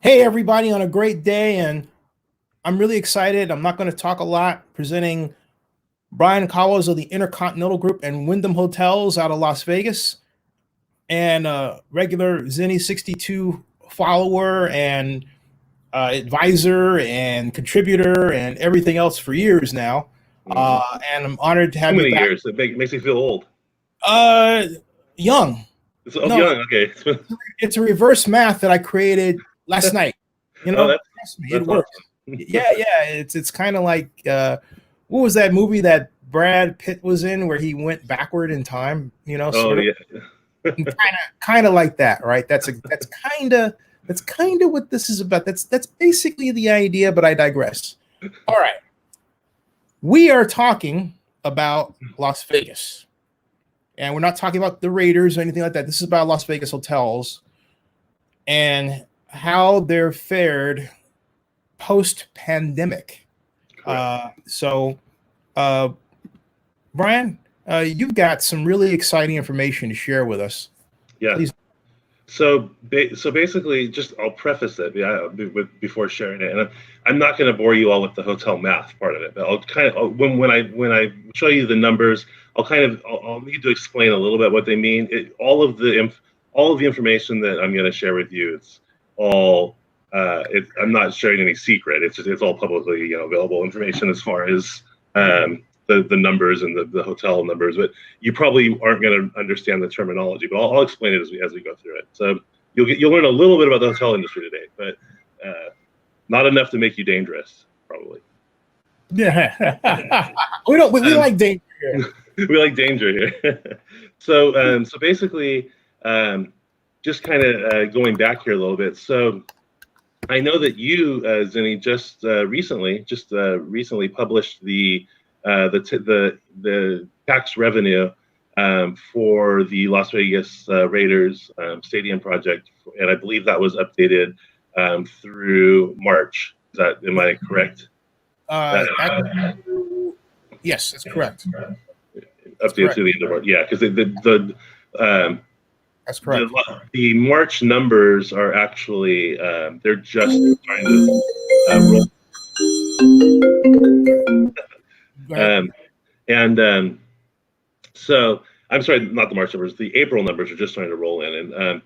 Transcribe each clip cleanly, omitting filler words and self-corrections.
Hey, everybody, on a great day, and I'm really excited. I'm not going to talk a lot. Presenting Bryan Cauwels of the Intercontinental Group and Wyndham Hotels out of Las Vegas, and regular Zenny 62 follower and advisor and contributor and everything else for years now. And I'm honored to How have you many back. years? It makes me feel old. Uh, Young. It's oh, No, young. Okay. it's a reverse math that I created last night. Oh, Trust me, it that's works. awesome. Yeah. It's kind of like what was that movie that Brad Pitt was in where he went backward in time? Oh Sort of, yeah. kind of like that, right? That's kind of what this is about. That's basically the idea, but I digress. All right, we are talking about Las Vegas, and we're not talking about the Raiders or anything like that. This is about Las Vegas hotels and how they're fared post-pandemic. So, uh, Bryan, you've got some really exciting information to share with us. Yeah. Please. So basically, just I'll preface it before sharing it, and I'm not going to bore you all with the hotel math part of it, but I'll kind of when I show you the numbers, I'll need to explain a little bit what they mean. All of the information that I'm going to share with you, it's all I'm not sharing any secret. It's all publicly available information as far as the numbers and the hotel numbers, but you probably aren't going to understand the terminology. But I'll explain it as we go through it. So you'll learn a little bit about the hotel industry today, but not enough to make you dangerous, probably. Yeah, we like danger here. We like danger here. So basically, just kind of going back here a little bit. So I know that you, Zenny, just recently published the tax revenue for the Las Vegas Raiders stadium project, and I believe that was updated through March. Am I correct? Yes, that's correct. Updated to the end of March. Yeah, because that's correct. The March numbers are actually they're just trying to roll. So I'm sorry, not the March numbers. The April numbers are just starting to roll in, and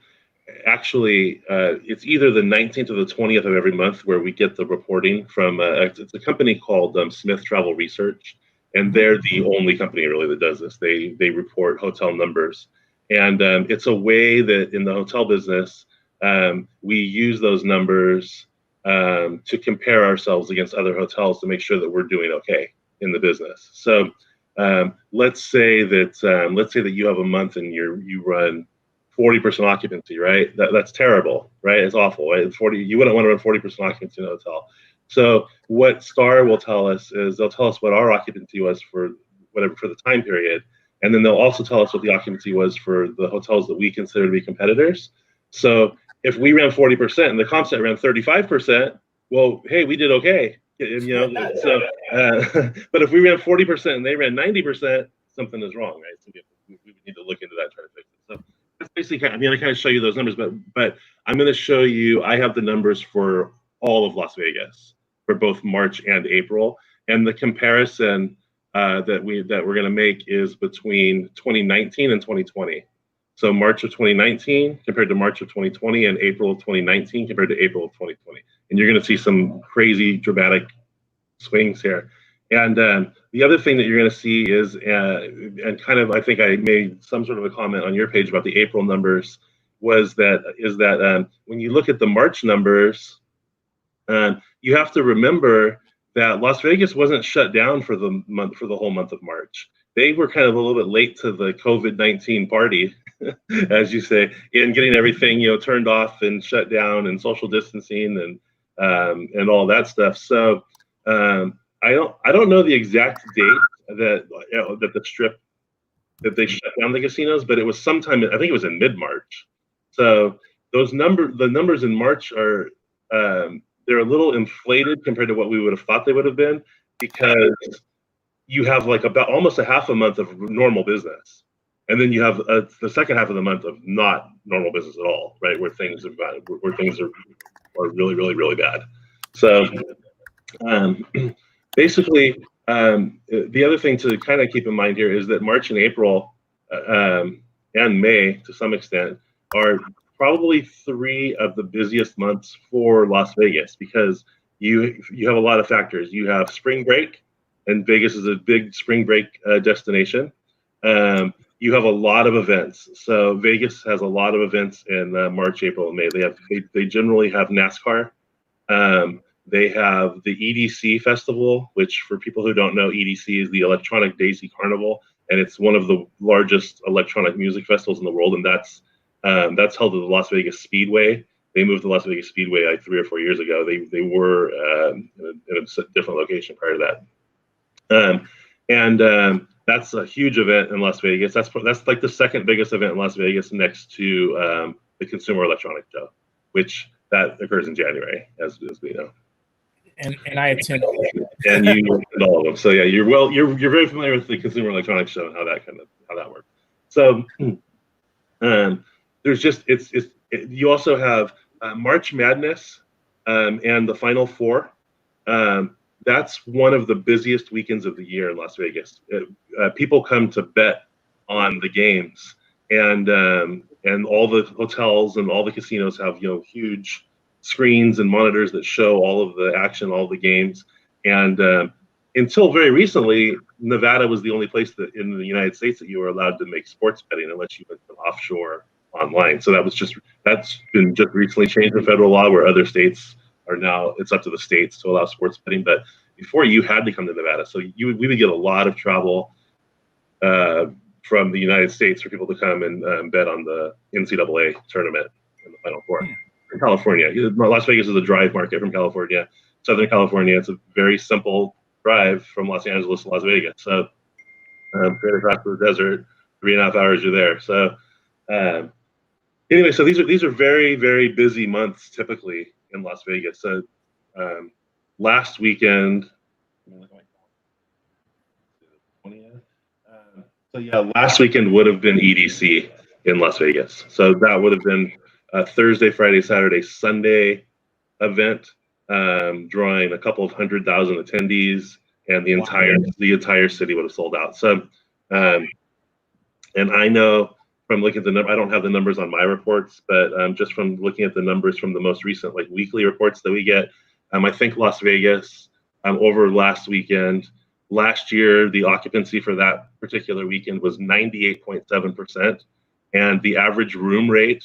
actually, it's either the 19th or the 20th of every month where we get the reporting from. It's a company called Smith Travel Research, and they're the only company really that does this. They report hotel numbers, and it's a way that in the hotel business we use those numbers to compare ourselves against other hotels to make sure that we're doing okay in the business. So let's say that you have a month and you run 40% occupancy, right? That's terrible, right? It's awful, right? You wouldn't want to run 40% occupancy in a hotel. So what Star will tell us is they'll tell us what our occupancy was for the time period, and then they'll also tell us what the occupancy was for the hotels that we consider to be competitors. So if we ran 40% and the comp set ran 35%, well, hey, we did okay. So but if we ran 40% and they ran 90%, something is wrong, right? So we need to look into that and try to fix it. So that's basically I kind of show you those numbers, but I'm going to show you. I have the numbers for all of Las Vegas for both March and April, and the comparison that we're going to make is between 2019 and 2020. So March of 2019 compared to March of 2020, and April of 2019 compared to April of 2020. And you're going to see some crazy dramatic swings here. And the other thing that you're going to see is, and kind of, I think I made some sort of a comment on your page about the April numbers, is that when you look at the March numbers, you have to remember that Las Vegas wasn't shut down for the whole month of March. They were kind of a little bit late to the COVID-19 party, as you say, in getting everything turned off and shut down and social distancing and all that stuff. So I don't know the exact date that the Strip that they shut down the casinos, but it was sometime, I think it was in mid-March. So the numbers in March are they're a little inflated compared to what we would have thought they would have been, because you have like about almost a half a month of normal business, and then you have the second half of the month of not normal business at all, right? Where things are really, really, really bad. So basically, the other thing to kind of keep in mind here is that March and April and May, to some extent, are probably 3 of the busiest months for Las Vegas because you have a lot of factors. You have spring break, and Vegas is a big spring break destination. You have a lot of events. So Vegas has a lot of events in March, April, and May. They generally have NASCAR. They have the EDC festival, which for people who don't know, EDC is the Electronic Daisy Carnival, and it's one of the largest electronic music festivals in the world, and that's held at the Las Vegas Speedway. They moved to Las Vegas Speedway like 3 or 4 years ago. They were in a different location prior to that. That's a huge event in Las Vegas. That's like the second biggest event in Las Vegas next to the Consumer Electronics Show, which that occurs in January, as we know. And I attend. And you attend all of them. So yeah, you're very familiar with the Consumer Electronics Show and how that works. So there's just you also have March Madness and the Final Four. That's one of the busiest weekends of the year in Las Vegas. People come to bet on the games, and all the hotels and all the casinos have huge screens and monitors that show all of the action, all of the games. And until very recently, Nevada was the only place that in the United States that you were allowed to make sports betting unless you went to offshore online. So that's been just recently changed in federal law, where other states are now, it's up to the states to allow sports betting. But before, you had to come to Nevada. So we would get a lot of travel from the United States for people to come and bet on the NCAA tournament in the Final Four. In California, Las Vegas is a drive market from California. Southern California, it's a very simple drive from Los Angeles to Las Vegas. So straight across the desert, 3.5 hours, you're there. So anyway, so these are very, very busy months typically in Las Vegas. So last weekend, last weekend would have been EDC in Las Vegas. So that would have been a Thursday, Friday, Saturday, Sunday event, drawing a couple of 100,000 attendees, and the entire city would have sold out. So, and I know from looking at the number, I don't have the numbers on my reports, but just from looking at the numbers from the most recent weekly reports that we get, I think Las Vegas over last weekend, last year, the occupancy for that particular weekend was 98.7%, and the average room rate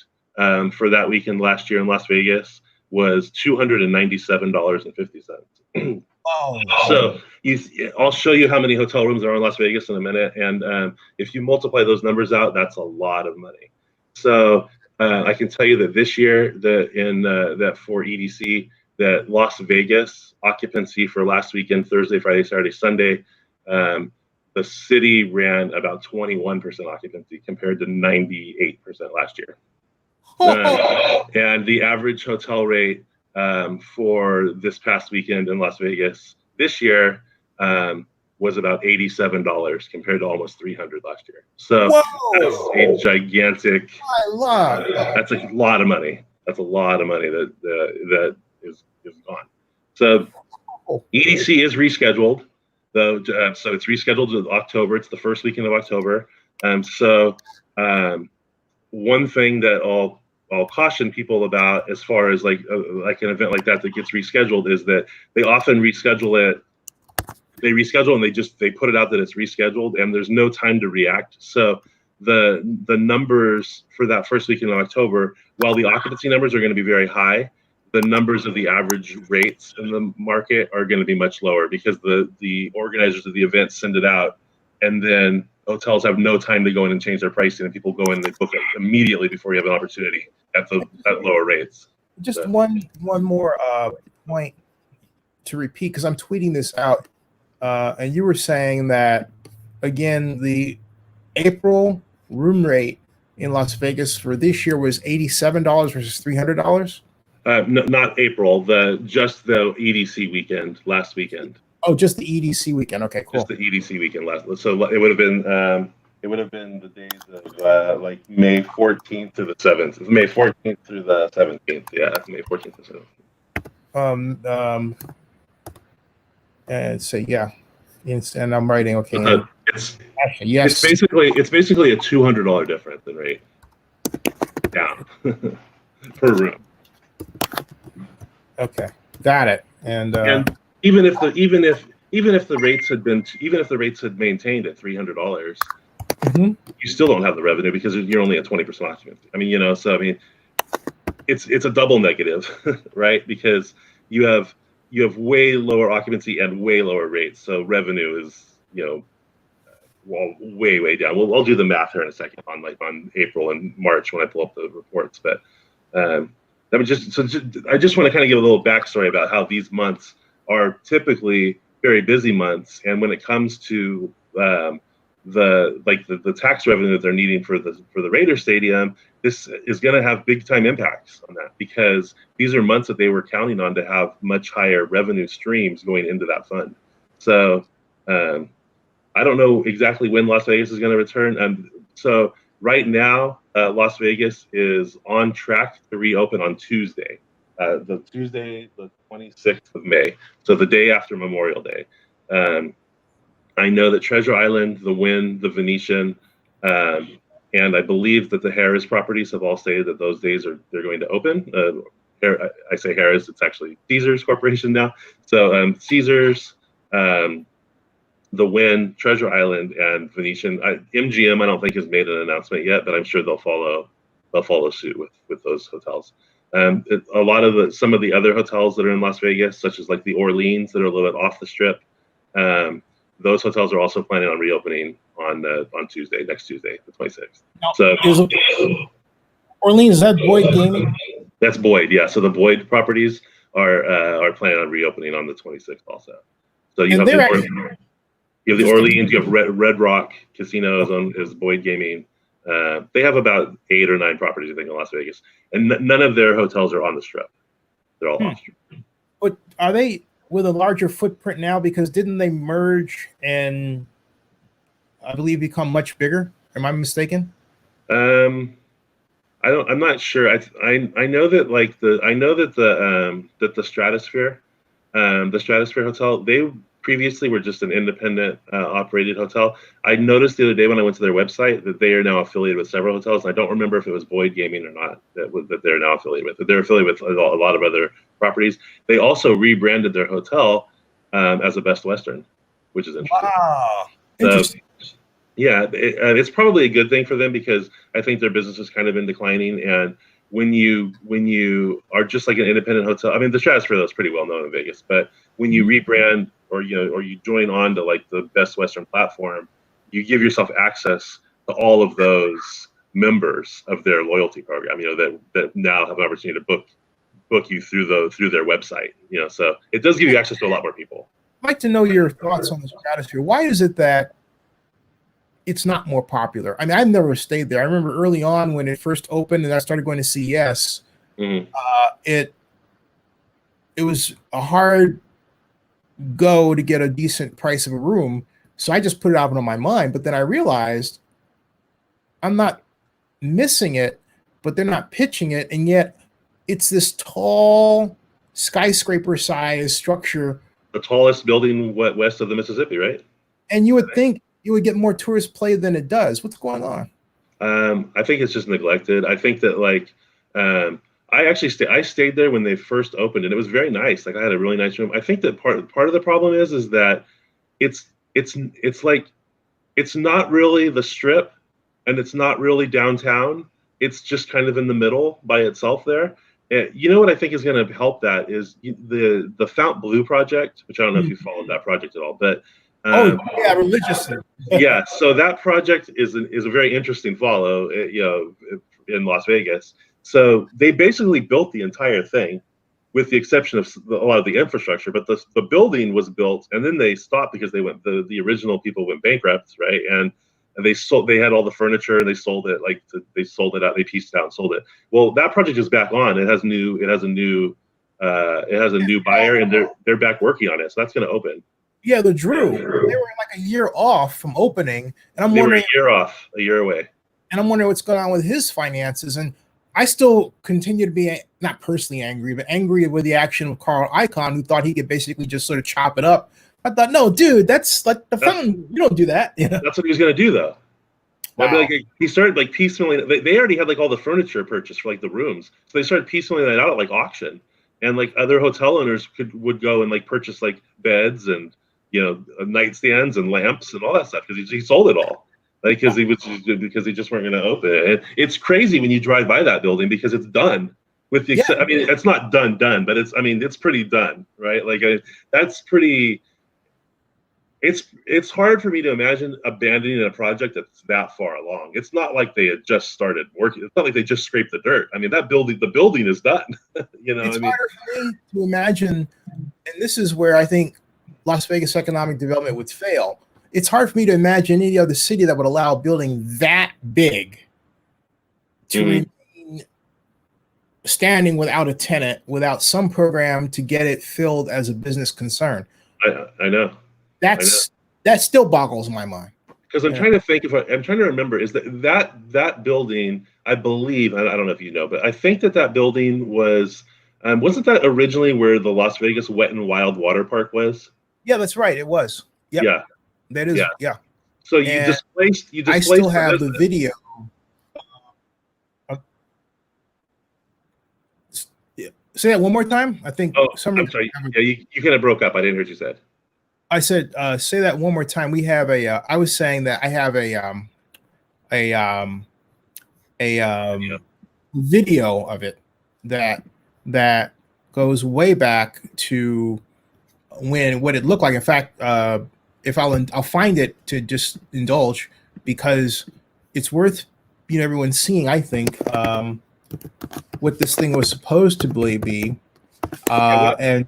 for that weekend last year in Las Vegas was $297.50. Oh. So I'll show you how many hotel rooms are in Las Vegas in a minute, and if you multiply those numbers out, that's a lot of money. So I can tell you that this year, that for EDC, that Las Vegas occupancy for last weekend, Thursday, Friday, Saturday, Sunday, the city ran about 21% occupancy compared to 98% last year. And the average hotel rate for this past weekend in Las Vegas this year was about $87 compared to almost $300 last year. So that's a gigantic. That's a lot of money. That's a lot of money that is gone. So EDC is rescheduled, though. So it's rescheduled to October. It's the first weekend of October. One thing that I'll caution people about, as far as like an event like that gets rescheduled, is that they often reschedule it. They reschedule and they put it out that it's rescheduled, and there's no time to react. So the numbers for that first weekend of October, while the occupancy numbers are going to be very high, the numbers of the average rates in the market are going to be much lower because the organizers of the event send it out, and then hotels have no time to go in and change their pricing, and people go in and they book it immediately before you have an opportunity at lower rates. Just one more point to repeat, because I'm tweeting this out, and you were saying that again, the April room rate in Las Vegas for this year was $87 versus $300. No, not April. Just the EDC weekend last weekend. Oh, just the EDC weekend. Okay, cool. Just the EDC weekend last. So it would have been it would have been the days of like May 14th to the 7th. May 14th through the 17th. Yeah, May 14th to 17th. And so yeah, and I'm writing okay. It's actually, yes, it's basically a $200 difference in rate down per room. Okay, got it. And even if the rates had maintained at $300, you still don't have the revenue because you're only at 20% occupancy. I mean, so I mean, it's a double negative, right? Because you have way lower occupancy and way lower rates, so revenue is way down. I'll do the math here in a second on April and March when I pull up the reports, but. I just want to kind of give a little backstory about how these months are typically very busy months, and when it comes to the tax revenue that they're needing for the Raider Stadium, this is going to have big time impacts on that because these are months that they were counting on to have much higher revenue streams going into that fund. So I don't know exactly when Las Vegas is going to return. So right now, Las Vegas is on track to reopen on Tuesday, the 26th of May, so the day after Memorial Day. I know that Treasure Island, the Wynn, the Venetian, and I believe that the Harrah's properties have all stated that those days they're going to open. I say Harrah's, it's actually Caesars Corporation now. So Caesars, the Wynn, Treasure Island, and Venetian. MGM, I don't think has made an announcement yet, but I'm sure they'll follow suit with those hotels. A lot of some of the other hotels that are in Las Vegas, such as like the Orleans, that are a little bit off the strip, those hotels are also planning on reopening on Tuesday, next Tuesday, the 26th. So Orleans, is that Boyd Gaming? That's Boyd, yeah. So the Boyd properties are planning on reopening on the 26th also. So you have the Orleans, you have Red Rock Casinos is Boyd Gaming. They have about 8 or 9 properties, I think, in Las Vegas, and none of their hotels are on the strip. They're all off strip. But are they with a larger footprint now? Because didn't they merge and I believe become much bigger? Am I mistaken? I'm not sure. I know that the Stratosphere, Hotel, they previously were just an independent operated hotel. I noticed the other day when I went to their website that they are now affiliated with several hotels. I don't remember if it was Boyd Gaming or not that they're now affiliated with. But they're affiliated with a lot of other properties. They also rebranded their hotel as a Best Western, which is interesting. Wow, interesting. Yeah, it's probably a good thing for them because I think their business has kind of been declining. And when you are just like an independent hotel, I mean, the Stratosphere is pretty well known in Vegas, but when you rebrand or you join on to like the Best Western platform, you give yourself access to all of those members of their loyalty program. That now have an opportunity to book you through their website. So it does give you access to a lot more people. I'd like to know your thoughts on the Stratosphere. Why is it that it's not more popular? I mean, I've never stayed there. I remember early on when it first opened and I started going to CES, it was a hard go to get a decent price of a room. So I just put it out on my mind. But then I realized I'm not missing it, but they're not pitching it. And yet it's this tall skyscraper-sized structure. The tallest building west of the Mississippi, right? And you would think it would get more tourist play than it does. What's going on? I think it's just neglected. I think that I stayed there when they first opened, and it was very nice. Like I had a really nice room. I think that part of the problem is that it's not really the strip, and it's not really downtown. It's just kind of in the middle by itself there. You know what I think is going to help that is the Fountainbleu Project, which I don't know if you followed that project at all, but religiously. Yeah, so that project is a very interesting follow, in Las Vegas. So they basically built the entire thing, with the exception of a lot of the infrastructure. But the building was built, and then they stopped because the original people went bankrupt, right? And they had all the furniture and they sold it they sold it out. They pieced it out and sold it. Well, that project is back on. It has a new buyer, and they're back working on it. So that's going to open. Yeah, the Drew. They were like a year off from opening, and I'm They were wondering. a year off, a year away. And I'm wondering what's going on with his finances. And I still continue to be not personally angry, but angry with the action of Carl Icahn, who thought he could basically just sort of chop it up. I thought, no, dude, that's like the fountain. You don't do that. That's what he was going to do, though. Wow. Like, he started like piecemealing. They already had like all the furniture purchased for like the rooms, so they started piecemealing that out at like auction. And like other hotel owners would go and like purchase like beds and nightstands and lamps and all that stuff because he sold it all. Because they just weren't going to open it. And it's crazy when you drive by that building because it's done. With the I mean, it's not done, but it's pretty done, right? Like that's pretty. It's hard for me to imagine abandoning a project that's that far along. It's not like they had just started working. It's not like they just scraped the dirt. I mean, the building is done. It's harder for me to imagine, and this is where I think Las Vegas economic development would fail. It's hard for me to imagine any other city that would allow a building that big to remain standing without a tenant, without some program to get it filled as a business concern. I know. That still boggles my mind. Because I'm trying to think I'm trying to remember is that building, I believe, I don't know if you know, but I think that building was wasn't that originally where the Las Vegas Wet and Wild Water Park was? Yeah, that's right. It was. Yep. Yeah. That is, yeah. So you displaced. I still have the video. Say that one more time. I think. Oh, I'm sorry. Yeah, you kind of broke up. I didn't hear what you said. I said, say that one more time. We have I was saying that I have a video of it that goes way back to what it looked like. In fact, if I'll find it to just indulge because it's worth everyone seeing. I think what this thing was supposed to be, and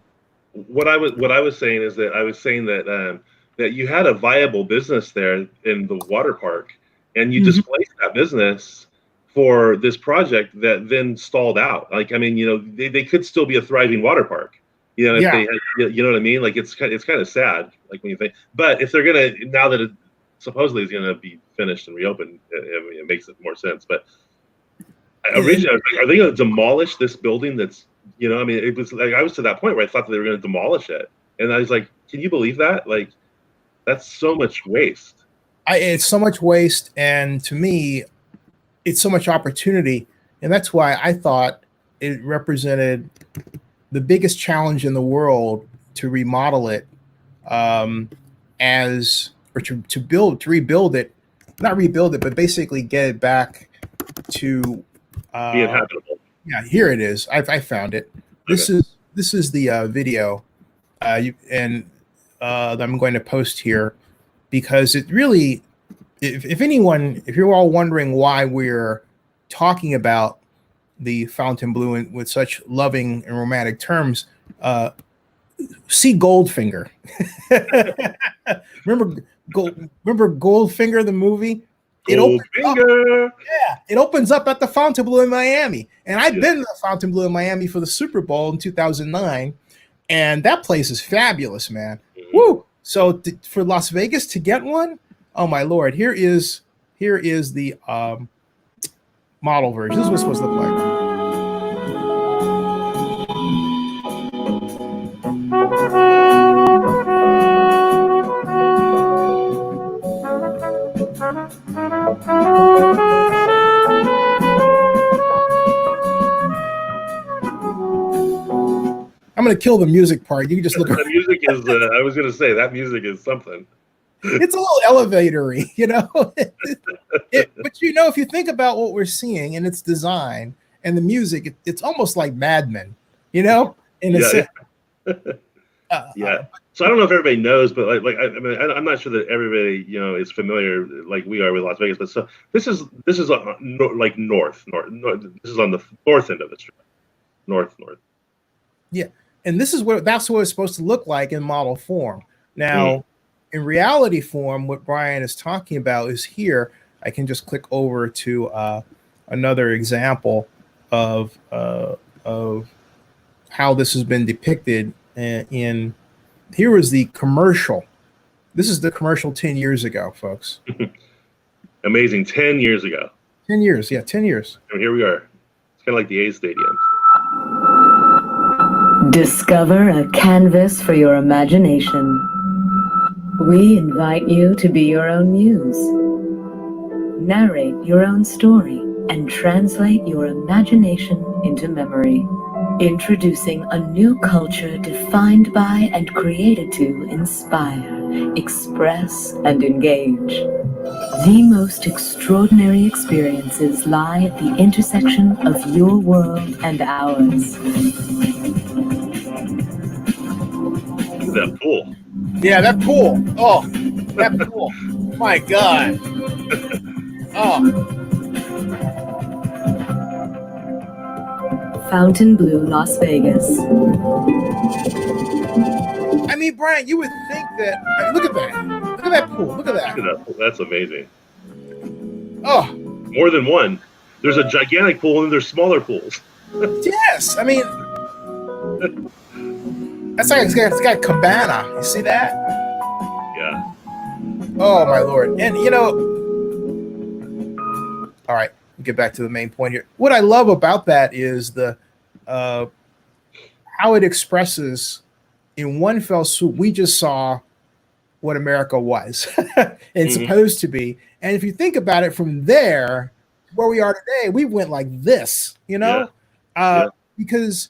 what I was saying is that I was saying that that you had a viable business there in the water park, and you displaced that business for this project that then stalled out. Like, I mean, they could still be a thriving water park. If they had, you know what I mean? Like it's kind of sad, like when you think. But if they're gonna now that it supposedly is gonna be finished and reopened, it makes it more sense. But originally, I was like, are they gonna demolish this building? That's I mean, it was like I was to that point where I thought that they were gonna demolish it, and I was like, can you believe that? Like, that's so much waste. It's so much waste, and to me, it's so much opportunity, and that's why I thought it represented the biggest challenge in the world to remodel it, to rebuild it, not rebuild it, but basically get it back to be inhabitable. Yeah, here it is. I found it. This is the video, that I'm going to post here because it really, if you're all wondering why we're talking about the Fountainbleu with such loving and romantic terms, see Goldfinger. remember Goldfinger, the movie? It opens up at the Fountainbleu in Miami, and I've been to the Fountainbleu in Miami for the Super Bowl in 2009, and that place is fabulous, man. Woo! So for Las Vegas to get one, oh my lord! Here is the model version. This is what it's supposed to look like. I'm going to kill the music part. You can just look. The music is. I was going to say that music is something. It's a little elevator-y, but if you think about what we're seeing and its design and the music, it's almost like Mad Men, in a sense. Yeah. So I don't know if everybody knows, but I'm not sure that everybody is familiar like we are with Las Vegas. But so this is like north. This is on the north end of the strip. North. Yeah, and that's what it's supposed to look like in model form. Now, in reality form, what Bryan is talking about is here. I can just click over to another example of how this has been depicted in here was the commercial. This is the commercial 10 years ago, folks. Amazing. 10 years ago. 10 years. Yeah, 10 years. And here we are. It's kind of like the A's Stadium. Discover a canvas for your imagination. We invite you to be your own muse. Narrate your own story and translate your imagination into memory. Introducing a new culture defined by and created to inspire, express, and engage. The most extraordinary experiences lie at the intersection of your world and ours. That pool. Yeah, that pool. Oh, that pool. My God. Oh. Fountainbleu, Las Vegas. I mean, Bryan, you would think that. I mean, look at that. Look at that pool. Look at that. That's amazing. Oh. More than one. There's a gigantic pool and there's smaller pools. Yes. I mean, that's like it's got cabana. You see that? Yeah. Oh, my Lord. And, you know, all right, we'll get back to the main point here. What I love about that is the how it expresses in one fell swoop. We just saw what America was and supposed to be. And if you think about it from there, where we are today, we went like this, you know, because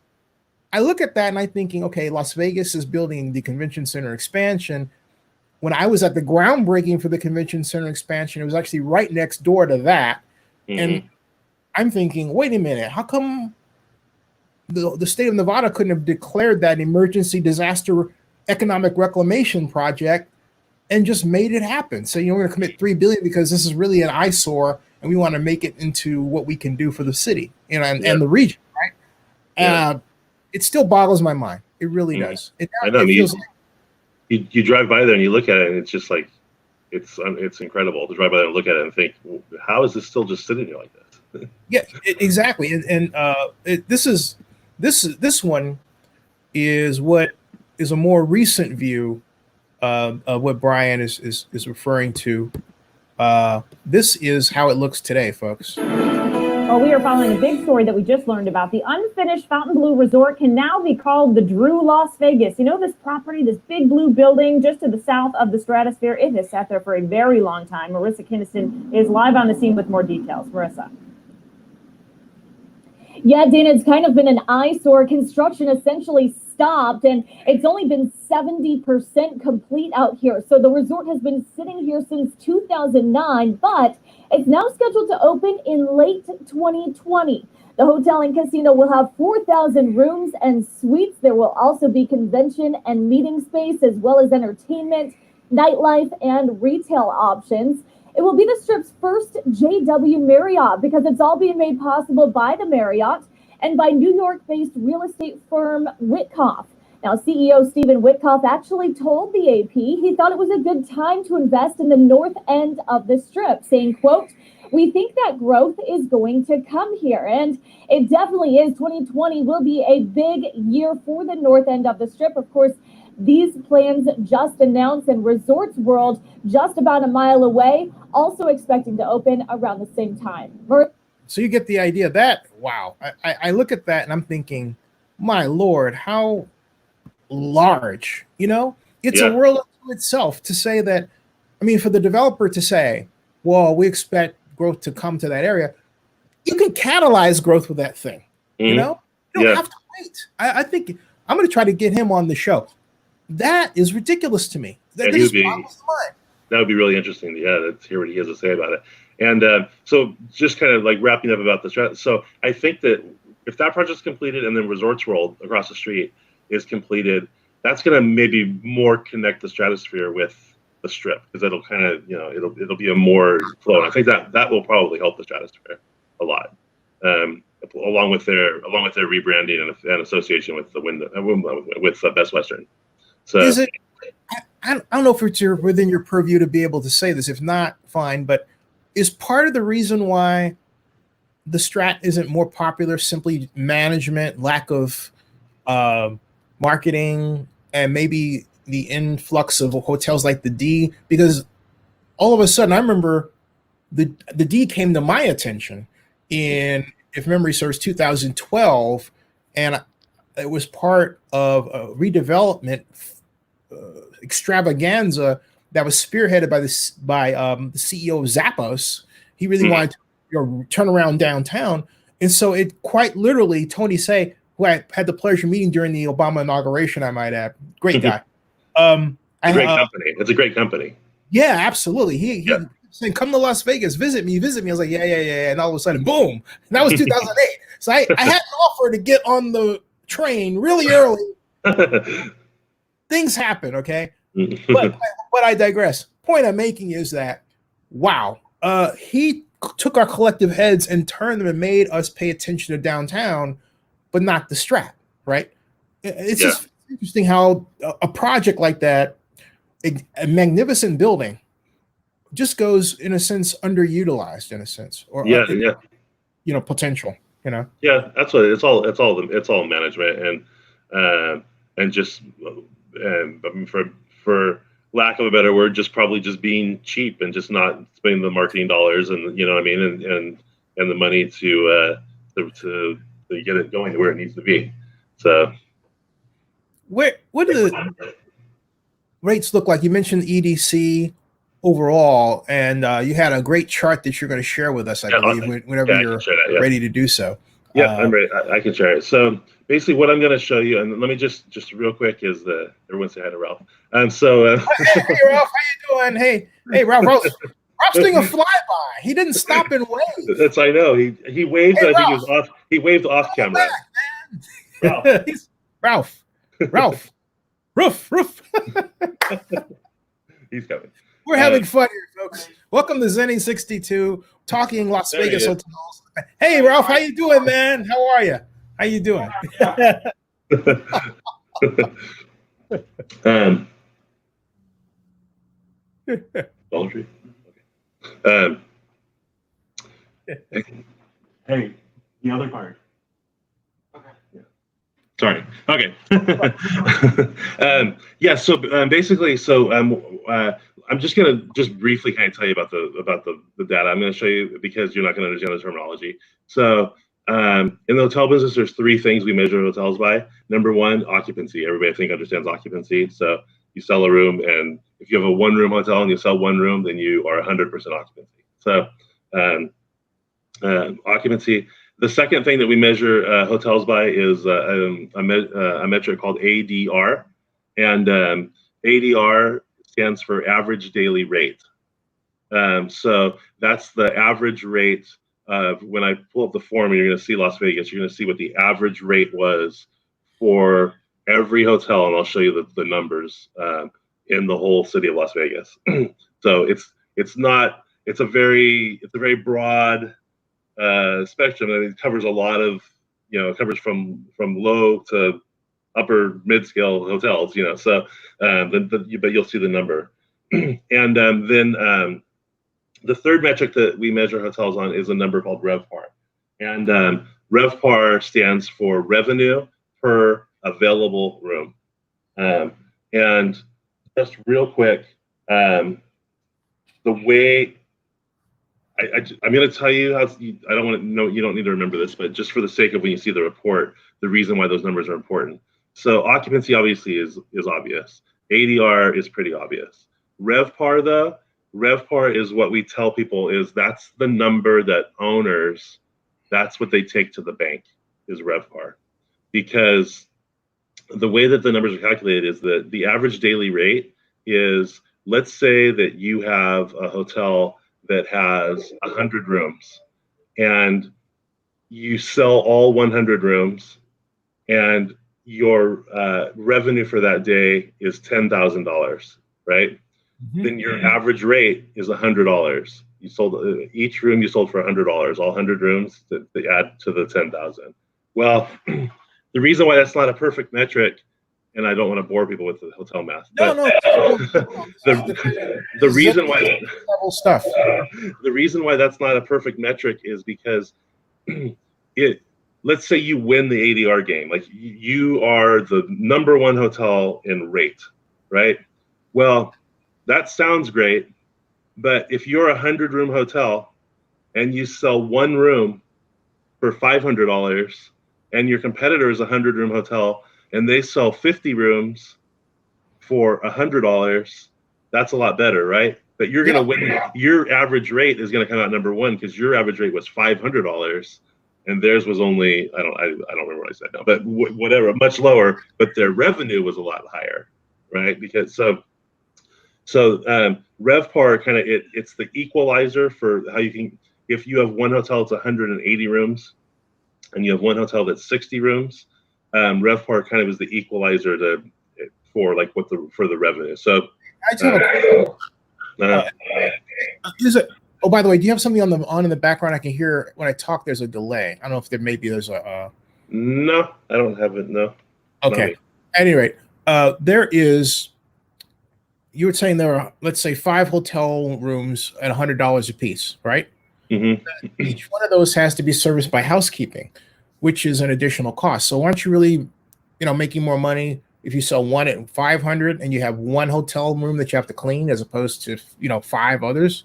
I look at that and I'm thinking, okay, Las Vegas is building the convention center expansion. When I was at the groundbreaking for the convention center expansion, it was actually right next door to that. And I'm thinking, wait a minute, how come the state of Nevada couldn't have declared that emergency disaster economic reclamation project and just made it happen? So, you know, we're going to commit $3 billion because this is really an eyesore and we want to make it into what we can do for the city, you know, and the region, right? It still boggles my mind. It really does. I know. Feels like, you drive by there and you look at it and it's just like, it's incredible to drive by there and look at it and think, how is this still just sitting there like this? Yeah, exactly. And this one is what is a more recent view of what Bryan is referring to. This is how it looks today, folks. Well, we are following a big story that we just learned about. The unfinished Fountainbleu Resort can now be called the Drew Las Vegas. You know, this property, this big blue building just to the south of the Stratosphere, it has sat there for a very long time. Marissa Kinniston is live on the scene with more details. Marissa. Yeah, Dana, it's kind of been an eyesore. Construction essentially stopped, and it's only been 70% complete out here. So the resort has been sitting here since 2009, but it's now scheduled to open in late 2020. The hotel and casino will have 4,000 rooms and suites. There will also be convention and meeting space, as well as entertainment, nightlife, and retail options. It will be the Strip's first JW Marriott because it's all being made possible by the Marriott and by New York-based real estate firm Witkoff. Now, CEO Stephen Witkoff actually told the AP he thought it was a good time to invest in the north end of the Strip, saying, quote, "We think that growth is going to come here." And it definitely is. 2020 will be a big year for the north end of the Strip. Of course, these plans just announced, and Resorts World just about a mile away, also expecting to open around the same time. So you get the idea that, wow, I look at that and I'm thinking, my Lord, how large, you know, it's a world unto itself to say that. I mean, for the developer to say, well, we expect growth to come to that area, you can catalyze growth with that thing. You know, you don't have to wait. I think I'm going to try to get him on the show. That is ridiculous to me. That would be really interesting. To hear what he has to say about it. And so just kind of like wrapping up about the strat. So I think that if that project's completed and then Resorts World across the street is completed, that's going to maybe more connect the Stratosphere with the Strip, because it'll kind of, you know, it'll be a more flow. And I think that will probably help the Stratosphere a lot, along with their rebranding and association with the Wyndham, with Best Western. So is it? I don't know if it's within your purview to be able to say this. If not, fine. But is part of the reason why the Strat isn't more popular simply management, lack of marketing, and maybe the influx of hotels like the D, because all of a sudden I remember the D came to my attention in, if memory serves, 2012, and it was part of a redevelopment extravaganza that was spearheaded by the CEO of Zappos. He really wanted to turn around downtown, and so it quite literally, Tony Say, who I had the pleasure of meeting during the Obama inauguration, I might add, great guy. It's a great company. It's a great company. Yeah, absolutely. He saying, "Come to Las Vegas, visit me." I was like, yeah. And all of a sudden, boom. And that was 2008. So I had an offer to get on the train really early. Things happen, okay? But I digress. Point I'm making is that, wow, he took our collective heads and turned them and made us pay attention to downtown, but not the Strat, right? It's just interesting how a project like that, a magnificent building, just goes, in a sense, underutilized, in a sense, or potential. Yeah, that's what it's all management and just for lack of a better word, probably just being cheap and just not spending the marketing dollars and and the money to get it going to where it needs to be. So, what do the rates look like? You mentioned EDC overall, and you had a great chart that you're going to share with us, I believe, whenever you're ready to do so. Yeah, I'm ready. I can share it. So basically, what I'm going to show you, and let me just real quick, is everyone say hi to Ralph. Hey, Ralph, how you doing? Hey, Ralph. Ralph's doing a flyby. He didn't stop and wave. That's, I know. He waved. Hey, I think he was off. He waved off camera. Ralph. Roof. He's coming. We're having fun here, folks. Welcome to Zenny 62, talking Las Vegas hotels. Hey, Ralph, how you doing, man? How are you? How you doing? Poultry. Hey, the other part. Okay. Yeah. Sorry. Okay. So basically, I'm just gonna briefly kind of tell you about the data. I'm gonna show you because you're not gonna understand the terminology. So in the hotel business, there's three things we measure hotels by. Number one, occupancy. Everybody I think understands occupancy. So you sell a room, and if you have a one-room hotel and you sell one room, then you are 100% occupancy. So occupancy. The second thing that we measure hotels by is a metric called ADR, and ADR stands for average daily rate. So that's the average rate of, when I pull up the form, you're going to see Las Vegas, you're going to see what the average rate was for every hotel, and I'll show you the numbers in the whole city of Las Vegas. So it's a very broad spectrum, and it covers a lot of, it covers from low to upper mid-scale hotels, so but you'll see the number. And then the third metric that we measure hotels on is a number called RevPAR, and RevPAR stands for revenue per available room. And just real quick, the way I'm going to tell you how, I don't want to know, you don't need to remember this, but just for the sake of when you see the report, the reason why those numbers are important. So occupancy obviously is obvious. ADR is pretty obvious. RevPAR though, RevPAR is what we tell people is that's the number that owners, that's what they take to the bank is RevPAR. Because the way that the numbers are calculated is that the average daily rate is, let's say that you have a hotel that has 100 rooms and you sell all 100 rooms and your revenue for that day is $10,000, right? Mm-hmm. Then your average rate is $100. You sold each room you sold for $100, all 100 rooms that add to the 10,000. Well, the reason why that's not a perfect metric, and I don't want to bore people with the hotel math. The reason why the reason why that's not a perfect metric is because let's say you win the ADR game, like you are the number one hotel in rate, right? Well, that sounds great, but if you're a 100-room hotel and you sell one room for $500, and your competitor is a 100-room hotel and they sell 50 rooms for $100, that's a lot better, right? But you're gonna win. Your average rate is gonna come out number one because your average rate was $500, and theirs was only I don't remember what I said now, but whatever, much lower. But their revenue was a lot higher, right? Because so RevPAR kind of it's the equalizer for how you can. If you have one hotel that's 180 rooms, and you have one hotel that's 60 rooms, RevPAR kind of is the equalizer for the revenue. So I just have a question. Oh, by the way, do you have something on in the background? I can hear when I talk. There's a delay. I don't know if there's a. No, I don't have it. No. Okay. At any rate, there is. You were saying there are, let's say, 5 hotel rooms at $100 a piece, right? Mm-hmm. Each one of those has to be serviced by housekeeping, which is an additional cost. So aren't you really, making more money if you sell one at 500 and you have one hotel room that you have to clean as opposed to 5 others?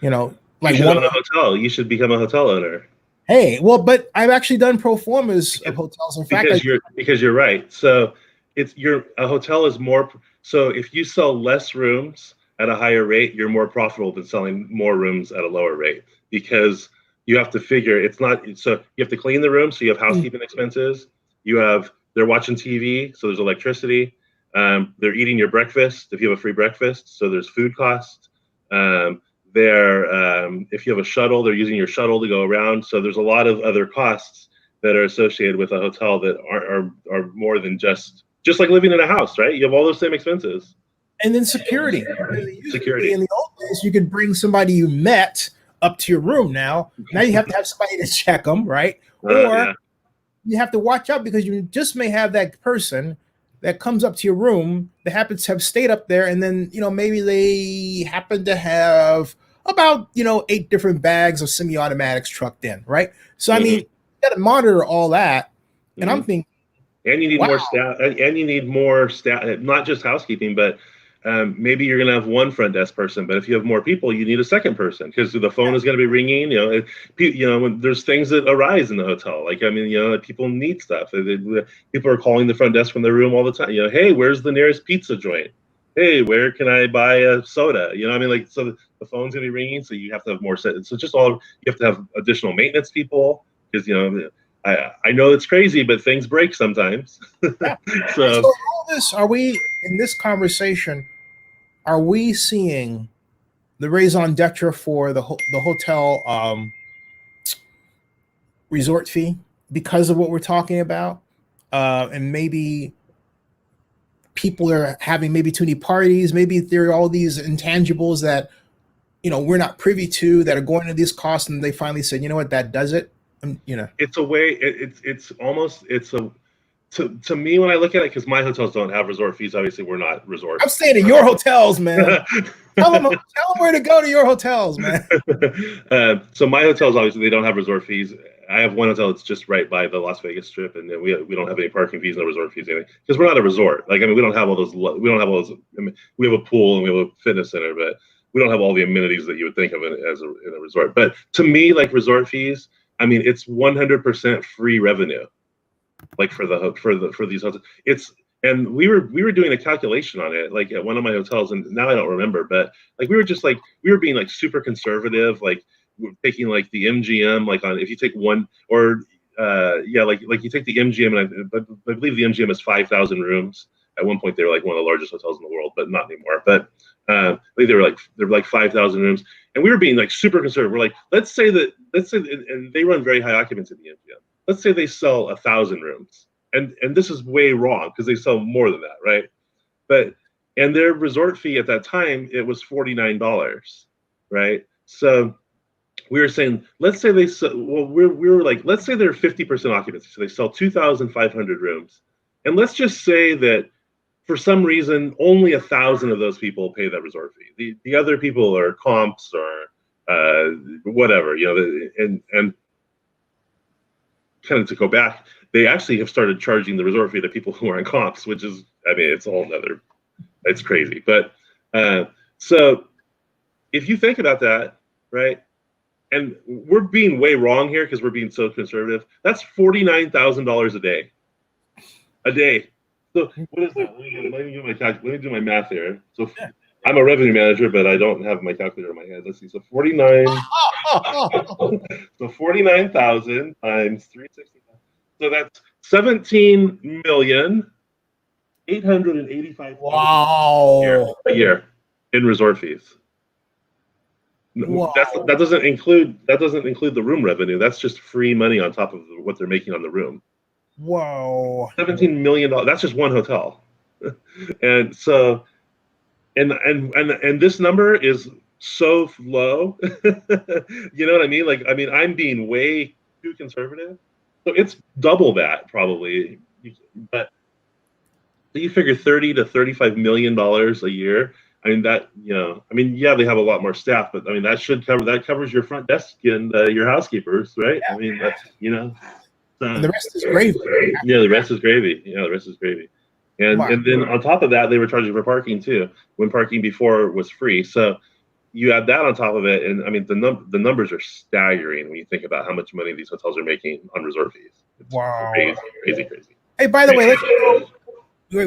Like you one own a hotel. You should become a hotel owner. Hey, well, but I've actually done pro formas of hotels. In fact, because you're right. So a hotel is more. So if you sell less rooms at a higher rate, you're more profitable than selling more rooms at a lower rate, because you have to figure it's not. So you have to clean the room. So you have housekeeping expenses. They're watching TV. So there's electricity. They're eating your breakfast if you have a free breakfast. So there's food costs. If you have a shuttle, they're using your shuttle to go around. So there's a lot of other costs that are associated with a hotel that are more than just like living in a house, right? You have all those same expenses. And then security. Security. In the old days, you could bring somebody you met up to your room. Now you have to have somebody to check them, right? Or you have to watch out because you just may have that person that comes up to your room that happens to have stayed up there, and then maybe they happen to have about 8 different bags of semi-automatics trucked in, right? So I mean, you got to monitor all that, and I'm thinking, and you need more staff, and you need more staff, not just housekeeping, but maybe you're going to have one front desk person, but if you have more people, you need a second person because the phone is going to be ringing. When there's things that arise in the hotel, people need stuff. People are calling the front desk from their room all the time. Hey, where's the nearest pizza joint? Hey, where can I buy a soda? So the phone's going to be ringing, so you have to have more set. So you have to have additional maintenance people because I know it's crazy, but things break sometimes. So all this, are we in this conversation? Are we seeing the raison d'etre for the hotel resort fee because of what we're talking about? And maybe people are having maybe too many parties. Maybe there are all these intangibles that we're not privy to that are going to these costs, and they finally said, that does it. It's a way. To me, when I look at it, because my hotels don't have resort fees. Obviously, we're not resorts. I'm staying at your hotels, man. tell them where to go to your hotels, man. So my hotels, obviously, they don't have resort fees. I have one hotel that's just right by the Las Vegas Strip, and then we don't have any parking fees, no resort fees, anything, because we're not a resort. we don't have all those. We don't have all those. We have a pool and we have a fitness center, but we don't have all the amenities that you would think of in a resort. But to me, like resort fees, it's 100% free revenue. Like for these hotels, and we were doing a calculation on it, like at one of my hotels, and now I don't remember, but we were being super conservative, we're taking the MGM, on if you take one or you take the MGM, and I believe the MGM is 5,000 rooms. At one point, they were one of the largest hotels in the world, but not anymore. But I think they were 5,000 rooms, and we were being super conservative. We're let's say, and they run very high occupancy in the MGM. Let's say they sell 1,000 rooms, and this is way wrong because they sell more than that, right? And their resort fee at that time, it was $49, right? So we were saying, let's say they sell. Well, we were let's say they're 50% occupancy, so they sell 2,500 rooms, and let's just say that for some reason only 1,000 of those people pay that resort fee. The other people are comps or whatever, and kind of to go back, they actually have started charging the resort fee to people who are in comps, which is, it's a whole nother It's crazy. But so if you think about that, right? And we're being way wrong here because we're being so conservative. That's $49,000 a day. A day. So what is that? Let me do my math here. So I'm a revenue manager, but I don't have my calculator in my head. Let's see. So 49. So 49,000 times 365. So that's 17,885,000 Wow. a year in resort fees. Wow. That doesn't include the room revenue. That's just free money on top of what they're making on the room. Whoa. $17 million. That's just one hotel. And so, and this number is so low. You know what I mean? Like, I mean, I'm being way too conservative. So it's double that probably. But you figure $30 to $35 million a year. I mean, that, you know, I mean, yeah, they have a lot more staff, but I mean, that covers your front desk and your housekeepers, right? Yeah. I mean, that's, you know. And the rest is gravy. Yeah, the rest is gravy. Yeah, the rest is gravy. And Wow. and then on top of that, they were charging for parking too, when parking before was free. So you add that on top of it, and I mean, the numbers are staggering when you think about how much money these hotels are making on resort fees. It's Wow. crazy. Hey, by the way, let's go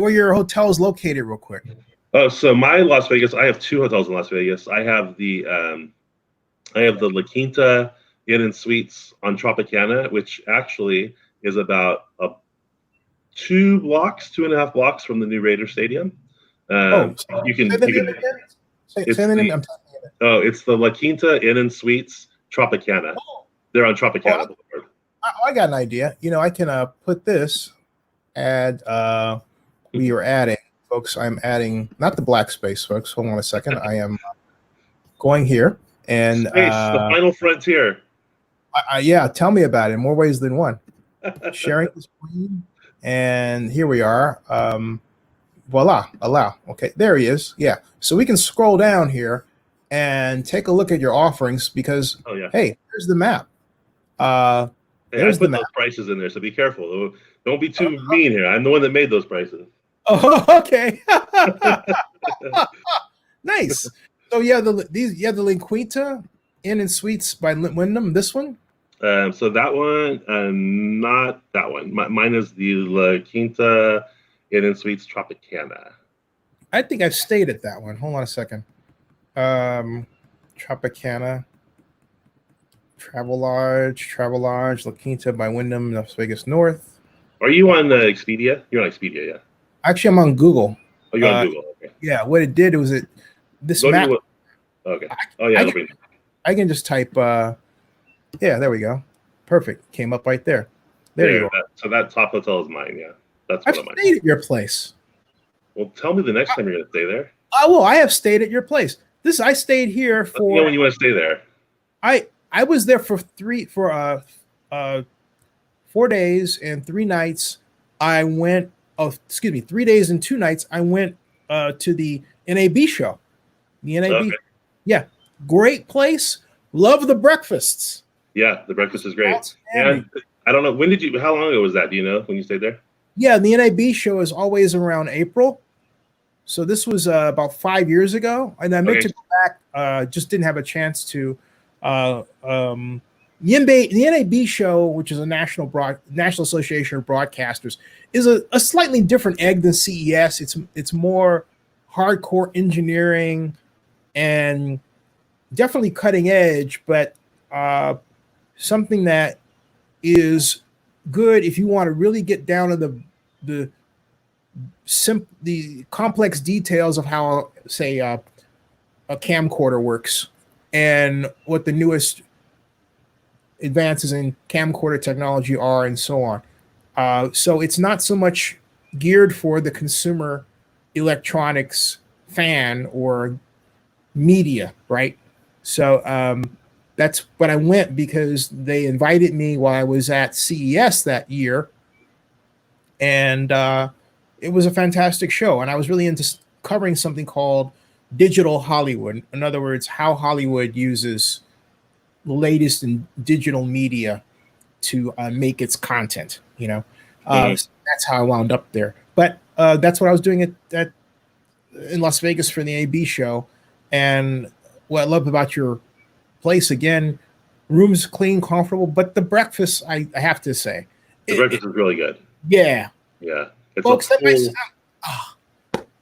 where your hotel is located real quick. Oh, so my Las Vegas, I have two hotels in Las Vegas. I have the La Quinta Inn and Suites on Tropicana, which actually is about 2.5 blocks from the new Raider Stadium. You can. Say the name. It's the La Quinta Inn and Suites Tropicana. They're on Tropicana Boulevard. I got an idea. You know, I can put this ad we are adding, folks. I'm adding not the black space, folks. Hold on a second. I am going here and Space, the final frontier. Yeah, tell me about it in more ways than one. Sharing the screen, and here we are. Voila, allow. Okay, there he is. Yeah, so we can scroll down here and take a look at your offerings because, hey, there's the map. There's I put those prices in there, so be careful. Don't be too mean here. I'm the one that made those prices. Oh, okay. Nice. So the La Quinta Inn and Suites by Wyndham. This one. So that one, not that one. Mine is the La Quinta Inn and Suites Tropicana. I think I've stayed at that one. Hold on a second. Tropicana, Travel Lodge, La Quinta by Wyndham, Las Vegas North. Are you on Expedia? You're on Expedia, yeah. Actually, I'm on Google. Oh, you're on Google. Okay. Yeah, what it did was this map. Okay. Oh yeah. I can just type. Yeah, there we go. Perfect. Came up right there. There you go. So that top hotel is mine. Yeah, that's I've one of mine. stayed at your place. Well, tell me the next time you're going to stay there. I have stayed at your place. I stayed here for. Let me know when you want to stay there. I was there for 4 days and 3 nights. I went. 3 days and 2 nights. I went to the NAB show. The NAB. Okay. Yeah, great place. Love the breakfasts. Yeah, the breakfast is great. And I don't know, how long ago was that? Do you know when you stayed there? Yeah, the NAB show is always around April. So this was about 5 years ago. And I meant to go back, just didn't have a chance to. The NAB show, which is a National Association of Broadcasters, is a slightly different egg than CES. It's more hardcore engineering and definitely cutting edge, but something that is good if you want to really get down to the complex details of how, say, a camcorder works and what the newest advances in camcorder technology are and so on. So it's not so much geared for the consumer electronics fan or media, right? So that's when I went because they invited me while I was at CES that year. And it was a fantastic show. And I was really into covering something called digital Hollywood. In other words, how Hollywood uses the latest in digital media to make its content, So that's how I wound up there. But that's what I was doing at in Las Vegas for the AB show, and what I love about your place, again, rooms clean, comfortable, but the breakfast, I have to say, The breakfast is really good. Yeah, Yeah. It's folks, a full,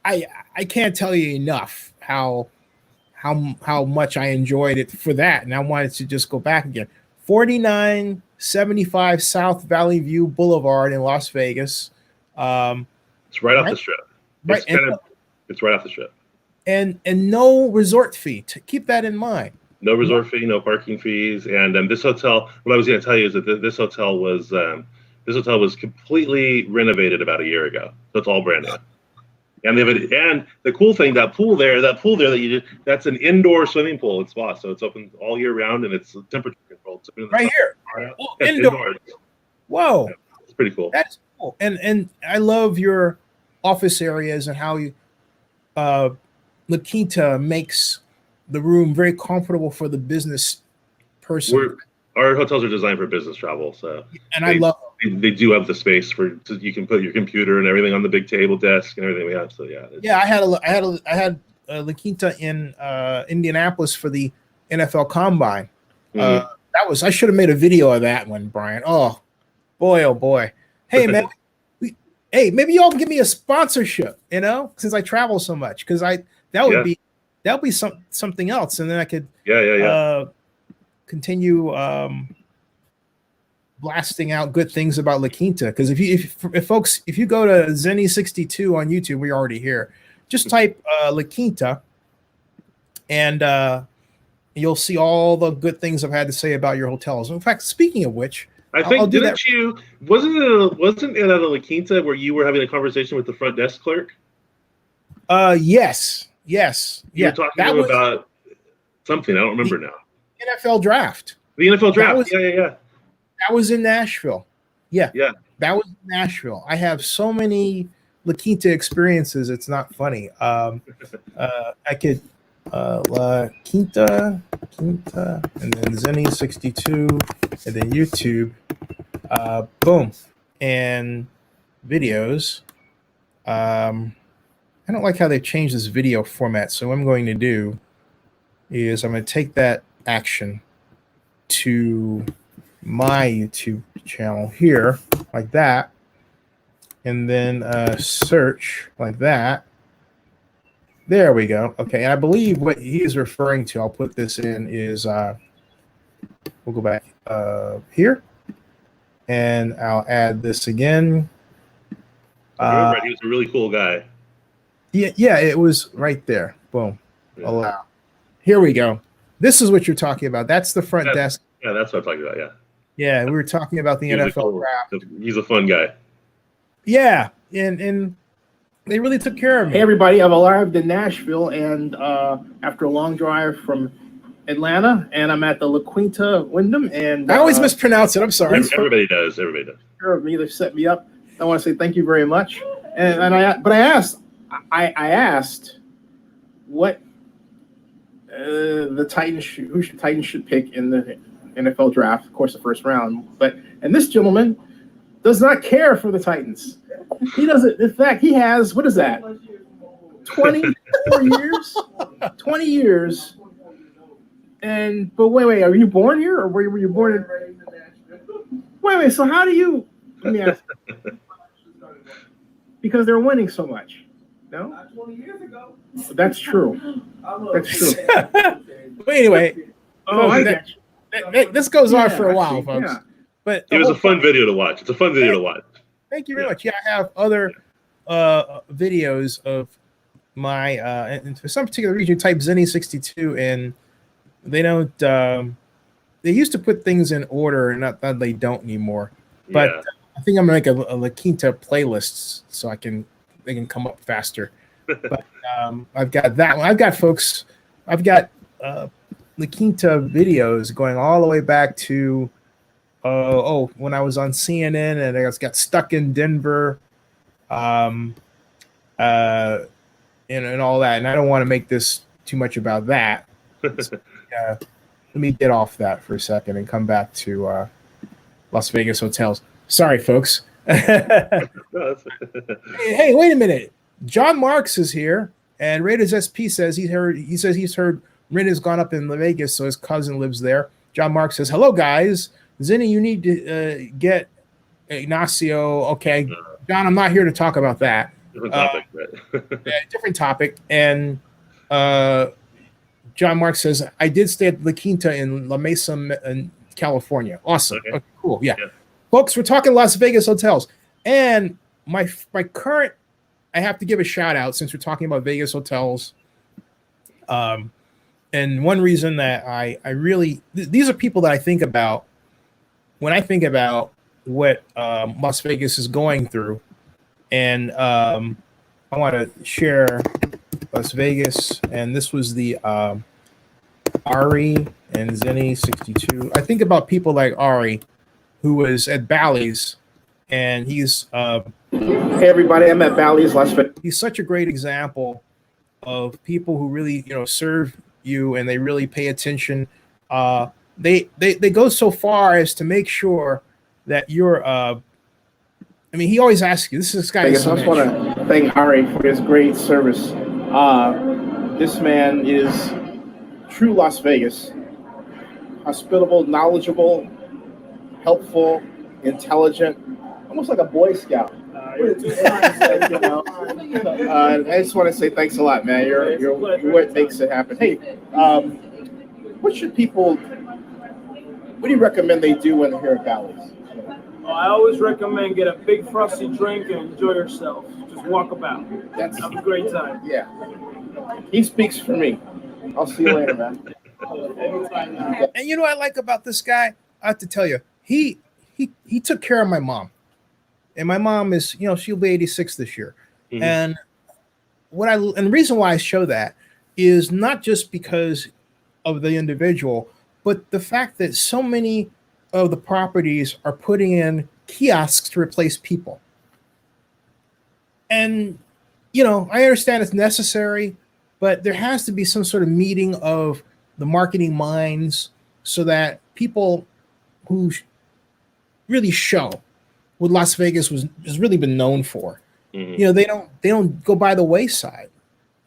I can't tell you enough how much I enjoyed it for that, and I wanted to just go back again. 4975 South Valley View Boulevard in Las Vegas. it's right off the strip. Right, It's right off the strip. and no resort fee. Keep that in mind. No resort fee, no parking fees, and this hotel. What I was going to tell you is that this hotel was completely renovated about a year ago. So it's all brand new. And and the cool thing, that pool there that you did, that's an indoor swimming pool and spa. So it's open all year round, and it's temperature controlled. So Right here, indoors. Whoa, It's pretty cool. that's cool. And I love your office areas and how you Laquetta makes the room very comfortable for the business person. Our hotels are designed for business travel, so I love they do have the space so you can put your computer and everything on the big table desk and everything we have. So yeah. I had Laquetta in Indianapolis for the NFL Combine. Mhm. I should have made a video of that one, Bryan. Oh boy. Hey man, maybe y'all can give me a sponsorship, since I travel so much, because that would be something else, and then I could continue blasting out good things about Laquetta. Because if you go to Zenny62 on YouTube, we're already here. Just type Laquetta, and you'll see all the good things I've had to say about your hotels. In fact, speaking of which, I think wasn't it at a Laquetta where you were having a conversation with the front desk clerk? Yes. You were talking to him about something. I don't remember now. NFL draft. The NFL draft. Yeah. That was in Nashville. Yeah. That was in Nashville. I have so many Laquetta experiences. It's not funny. I could Laquetta, and then Zenny62, and then YouTube. Boom. And videos. I don't like how they changed this video format. So what I'm going to do is I'm going to take that action to my YouTube channel here, like that, and then search like that. There we go. Okay, and I believe what he's referring to, I'll put this in, is we'll go back here, and I'll add this again. He was a really cool guy. Yeah, it was right there. Boom. Yeah. Allow. Here we go. This is what you're talking about. That's the front desk. Yeah, that's what I'm talking about. Yeah. Yeah, we were talking about the NFL draft. He's a fun guy. Yeah, and they really took care of me. Hey everybody, I've arrived in Nashville, and after a long drive from Atlanta, and I'm at the Laquetta Wyndham, and I always mispronounce it. I'm sorry. Everybody does. Care of me, they set me up. I want to say thank you very much. I asked what the Titans should pick in the NFL draft, of course, the first round. And this gentleman does not care for the Titans. He doesn't. In fact, he has, what is that? 24 years? 20 years. But wait, are you born here, or were you born in? Wait, so how do you, let me ask. Because they're winning so much. No? Not 20 years ago. That's true. That's true. But anyway, I get you. this goes on for a while, folks. Yeah. But It was a fun video to watch. It's a fun video to watch. Thank you very much. Yeah, I have other videos of my and for some particular region, type Zenny62, and they don't. They used to put things in order, and not that they don't anymore. But Yeah. I think I'm gonna make a Laquetta playlist so they can come up faster. But I've got that one. I've got Laquetta videos going all the way back to when I was on CNN and I got stuck in Denver, and all that. And I don't want to make this too much about that. So, let me get off that for a second and come back to Las Vegas hotels. Sorry, folks. Hey, wait a minute. John Marks is here, And Raiders SP says he's heard rent has gone up in Vegas, so his cousin lives there. John Mark says, hello, guys. Zinni, you need to get Ignacio. Okay, John, I'm not here to talk about that. Different topic, right? Yeah, different topic. And John Mark says, I did stay at La Quinta in La Mesa, in California. Awesome. Okay, cool. Yeah. Folks, we're talking Las Vegas hotels. And my current, I have to give a shout out since we're talking about Vegas hotels. And one reason that I really, these are people that I think about when I think about what Las Vegas is going through. And I want to share Las Vegas. And this was the Ari and Zinni 62. I think about people like Ari, who was at Bally's, and he's hey everybody, I'm at Bally's, Las Vegas. He's such a great example of people who really, serve you and they really pay attention. They go so far as to make sure that you're. He always asks you. This guy. I just want to thank Ari for his great service. This man is true Las Vegas, hospitable, knowledgeable, helpful, intelligent, almost like a Boy Scout. I just want to say thanks a lot, man. You're what makes it happen. Hey, what do you recommend they do when they're here at Cauwels? I always recommend get a big frosty drink and enjoy yourself. Just walk about. Have a great time. Yeah. He speaks for me. I'll see you later, man. And you know what I like about this guy? I have to tell you, he took care of my mom. And my mom is, she'll be 86 this year. Mm-hmm. And the reason why I show that is not just because of the individual, but the fact that so many of the properties are putting in kiosks to replace people. And, I understand it's necessary, but there has to be some sort of meeting of the marketing minds so that people who really show what Las Vegas has really been known for, they don't go by the wayside.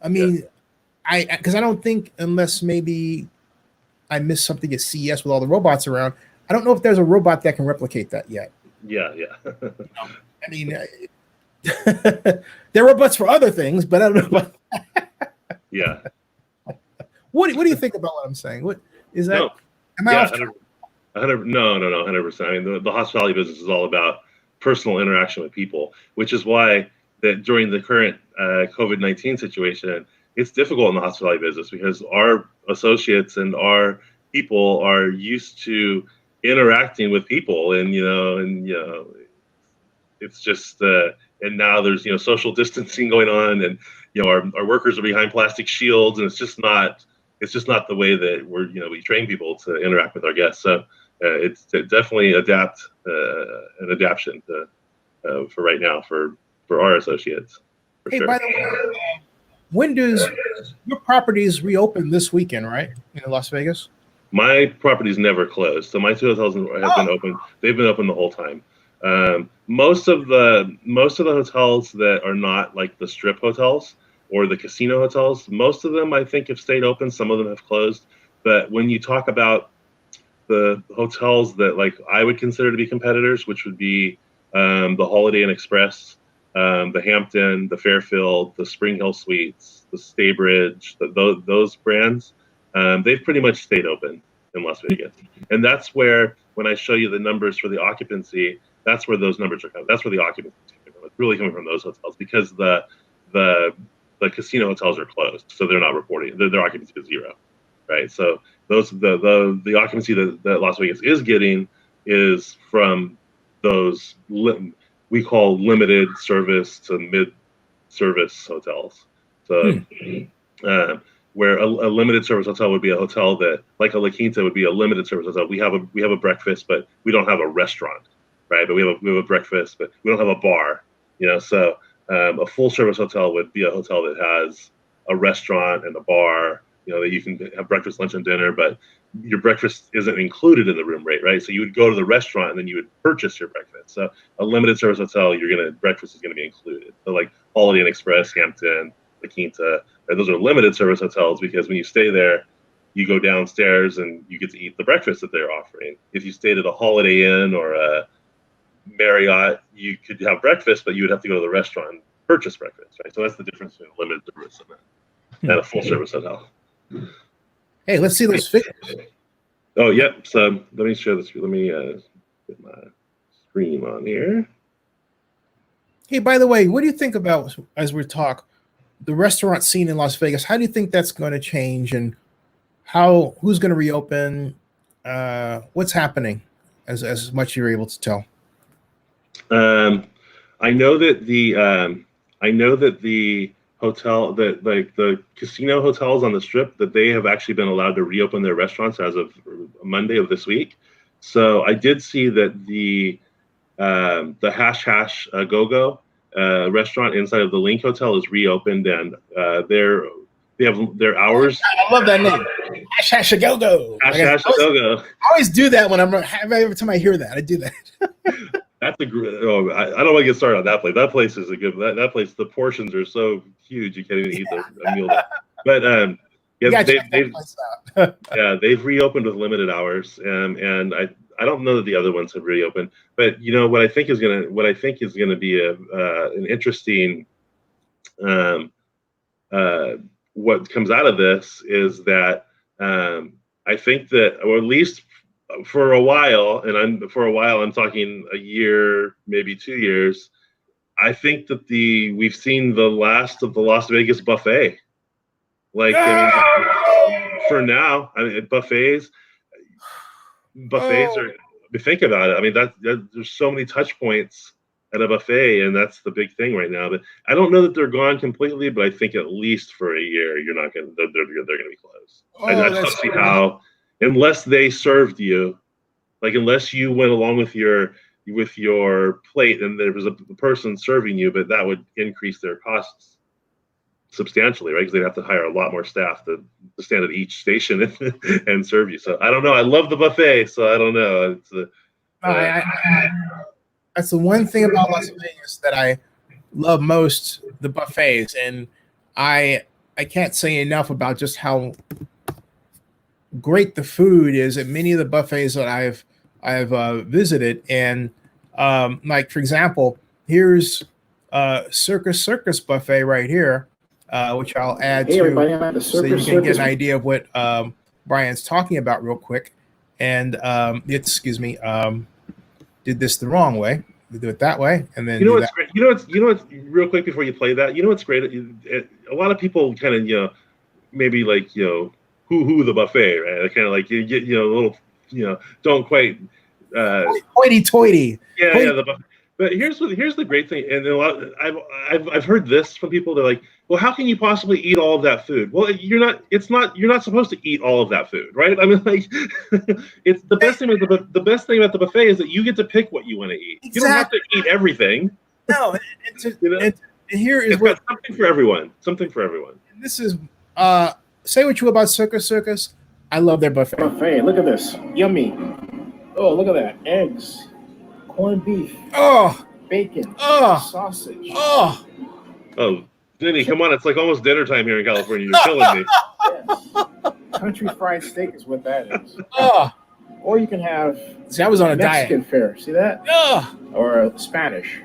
Because I don't think, unless maybe I missed something at CES with all the robots around, I don't know if there's a robot that can replicate that yet. Yeah. There are robots for other things, but I don't know about that. Yeah. What do you think about what I'm saying? What is that? No. Am I off track? 100%. No, 100%. The hospitality business is all about personal interaction with people, which is why that during the current COVID-19 situation, it's difficult in the hospitality business because our associates and our people are used to interacting with people, and it's just and now there's social distancing going on, and our workers are behind plastic shields, and it's just not the way that we train people to interact with our guests. So it's definitely an adaptation for right now for our associates. Hey, sure. By the way, when does your properties reopen this weekend, right, in Las Vegas? My property's never closed, so my two hotels have been open. They've been open the whole time. Most of the hotels that are not like the strip hotels or the casino hotels, most of them I think have stayed open. Some of them have closed. But when you talk about the hotels that like I would consider to be competitors, which would be the Holiday Inn Express, the Hampton, the Fairfield, the Spring Hill Suites, the Staybridge, those brands, they've pretty much stayed open in Las Vegas. And that's where, when I show you the numbers for the occupancy, that's where those numbers are coming. That's where the occupancy is coming from. It's really coming from those hotels because the casino hotels are closed, so they're not reporting. Their occupancy is zero, right? So those the occupancy that Las Vegas is getting is from those we call limited service to mid-service hotels. So where a limited service hotel would be a hotel that, like a La Quinta, would be a limited service hotel. We have a breakfast, but we don't have a restaurant, right? But we have a breakfast, but we don't have a bar. So a full service hotel would be a hotel that has a restaurant and a bar. That you can have breakfast, lunch, and dinner, but your breakfast isn't included in the room rate, right? So you would go to the restaurant and then you would purchase your breakfast. So a limited service hotel, breakfast is gonna be included. So like Holiday Inn Express, Hampton, La Quinta. And those are limited service hotels because when you stay there, you go downstairs and you get to eat the breakfast that they're offering. If you stayed at a Holiday Inn or a Marriott, you could have breakfast, but you would have to go to the restaurant and purchase breakfast, right? So that's the difference between a limited service and a full service hotel. Hey, let's see those figures. Oh, yeah. So let me share this. Let me get my screen on here. Hey, by the way, what do you think about, as we talk, the restaurant scene in Las Vegas? How do you think that's going to change, and who's going to reopen? What's happening, as much as you're able to tell? I know that the hotel, that like the casino hotels on the Strip, that they have actually been allowed to reopen their restaurants as of Monday of this week. So I did see that the Hash Go-Go restaurant inside of the Link Hotel is reopened, and they have their hours. I love that name, Hash Go-Go. Hash Go-Go. I always do that when every time I hear that, I do that. That's a great. Oh, I don't want to get started on that place. That place is a good. That place, the portions are so huge you can't even eat a meal there. But they've reopened with limited hours, and I don't know that the other ones have reopened. But you know what I think is gonna be an interesting. What comes out of this is that I think that, or at least for a while, I'm talking a year, maybe 2 years, I think that we've seen the last of the Las Vegas buffet. Like, for now, I mean, buffets are. Think about it. I mean, there's so many touch points at a buffet, and that's the big thing right now. But I don't know that they're gone completely, but I think at least for a year, they're going to be closed. I don't see how. Unless they served you, like unless you went along with your plate and there was a person serving you, but that would increase their costs substantially, right? Because they'd have to hire a lot more staff to stand at each station and serve you. So I don't know. I love the buffet, so I don't know. That's the one thing about Las Vegas that I love most, the buffets, and I can't say enough about just how great the food is at many of the buffets that I've visited. And like, for example, here's Circus buffet right here, which I'll add to so you can get an idea of what Bryan's talking about real quick. And excuse me, did this the wrong way. We do it that way, and then what's great? You know what's real quick before you play that. You know what's great? A lot of people kind of maybe like who the buffet, right? Kind of like you get a little don't quite hoity-toity. Yeah, the buffet. But here's the great thing, and I've heard this from people. They're like, well, how can you possibly eat all of that food? Well, you're not supposed to eat all of that food, right? I mean, like, it's the best thing about the buffet is that you get to pick what you want to eat. Exactly. You don't have to eat everything. No, and here is what something for everyone. Something for everyone. And this is say what you will about Circus. I love their buffet. Look at this, yummy. Oh, look at that, eggs, corned beef. Oh, bacon. Oh, sausage. Oh. Denny, come on! It's like almost dinner time here in California. You're killing me. Yes. Country fried steak is what that is. Oh. Or you can have. See, I was on a Mexican diet. fare. See that? Oh. Or Spanish.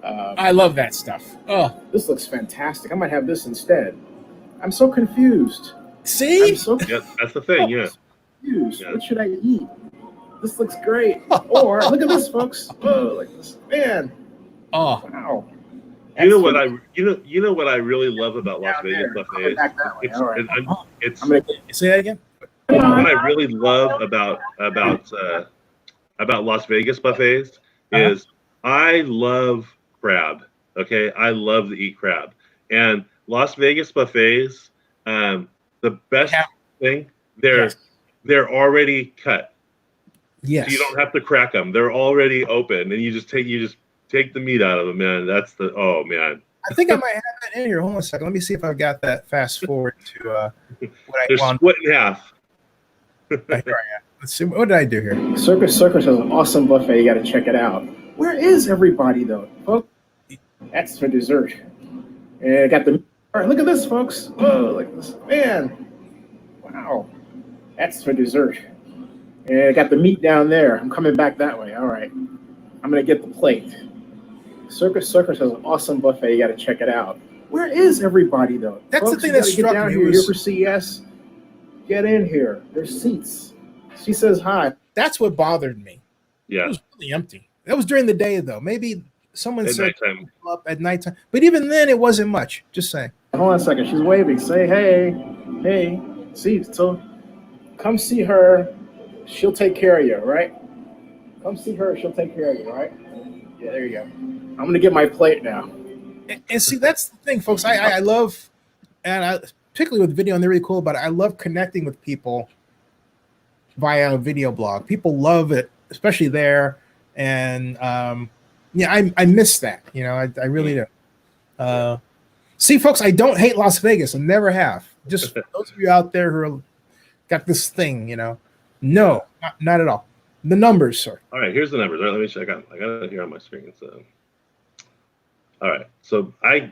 I love that stuff. Oh. This looks fantastic. I might have this instead. I'm so confused. See? Yeah, that's the thing. Yeah. Confused. Yeah. What should I eat? This looks great. Or look at this, folks. Oh, like this, man. Oh. Wow. You know what I really love about Las Vegas buffets. Say that again. What I really love about Las Vegas buffets is I love crab. Okay, I love to eat crab, and Las Vegas buffets. The best thing they're already cut. Yes. So you don't have to crack them. They're already open, and you just take the meat out of them, man. That's man. I think I might have that in here. Hold on a second. Let me see if I've got that fast forward to what I want. Split in half. Here I am. Let's see. What did I do here? Circus has an awesome buffet. You got to check it out. Where is everybody, though? Folks, that's for dessert. And I got the All right, look at this, folks. Whoa, look at this. Man, wow. That's for dessert. And I got the meat down there. I'm coming back that way. All right. I'm going to get the plate. Circus has an awesome buffet. You got to check it out. Where is everybody, though? That's folks, the thing you that gotta struck get down me. here. Here for CES. Get in here. There's seats. She says hi. That's what bothered me. Yeah. It was really empty. That was during the day, though. Maybe someone At said nighttime. up at nighttime, but even then, it wasn't much. Just saying. Hold on a second. She's waving. Say hey. Hey. See, so come see her. She'll take care of you, right? Come see her. She'll take care of you, right? Yeah, there you go. I'm going to get my plate now. And see, that's the thing, folks. I love, and I, particularly with video, and they're really cool about it. I love connecting with people via a video blog. People love it, especially there. And yeah, I miss that. You know, I really do. See, folks, I don't hate Las Vegas. I never have. Just for those of you out there who are, got this thing, you know, no, not at all. The numbers, sir. All right, here's the numbers. All right, let me check. I got it here on my screen. So, all right. So I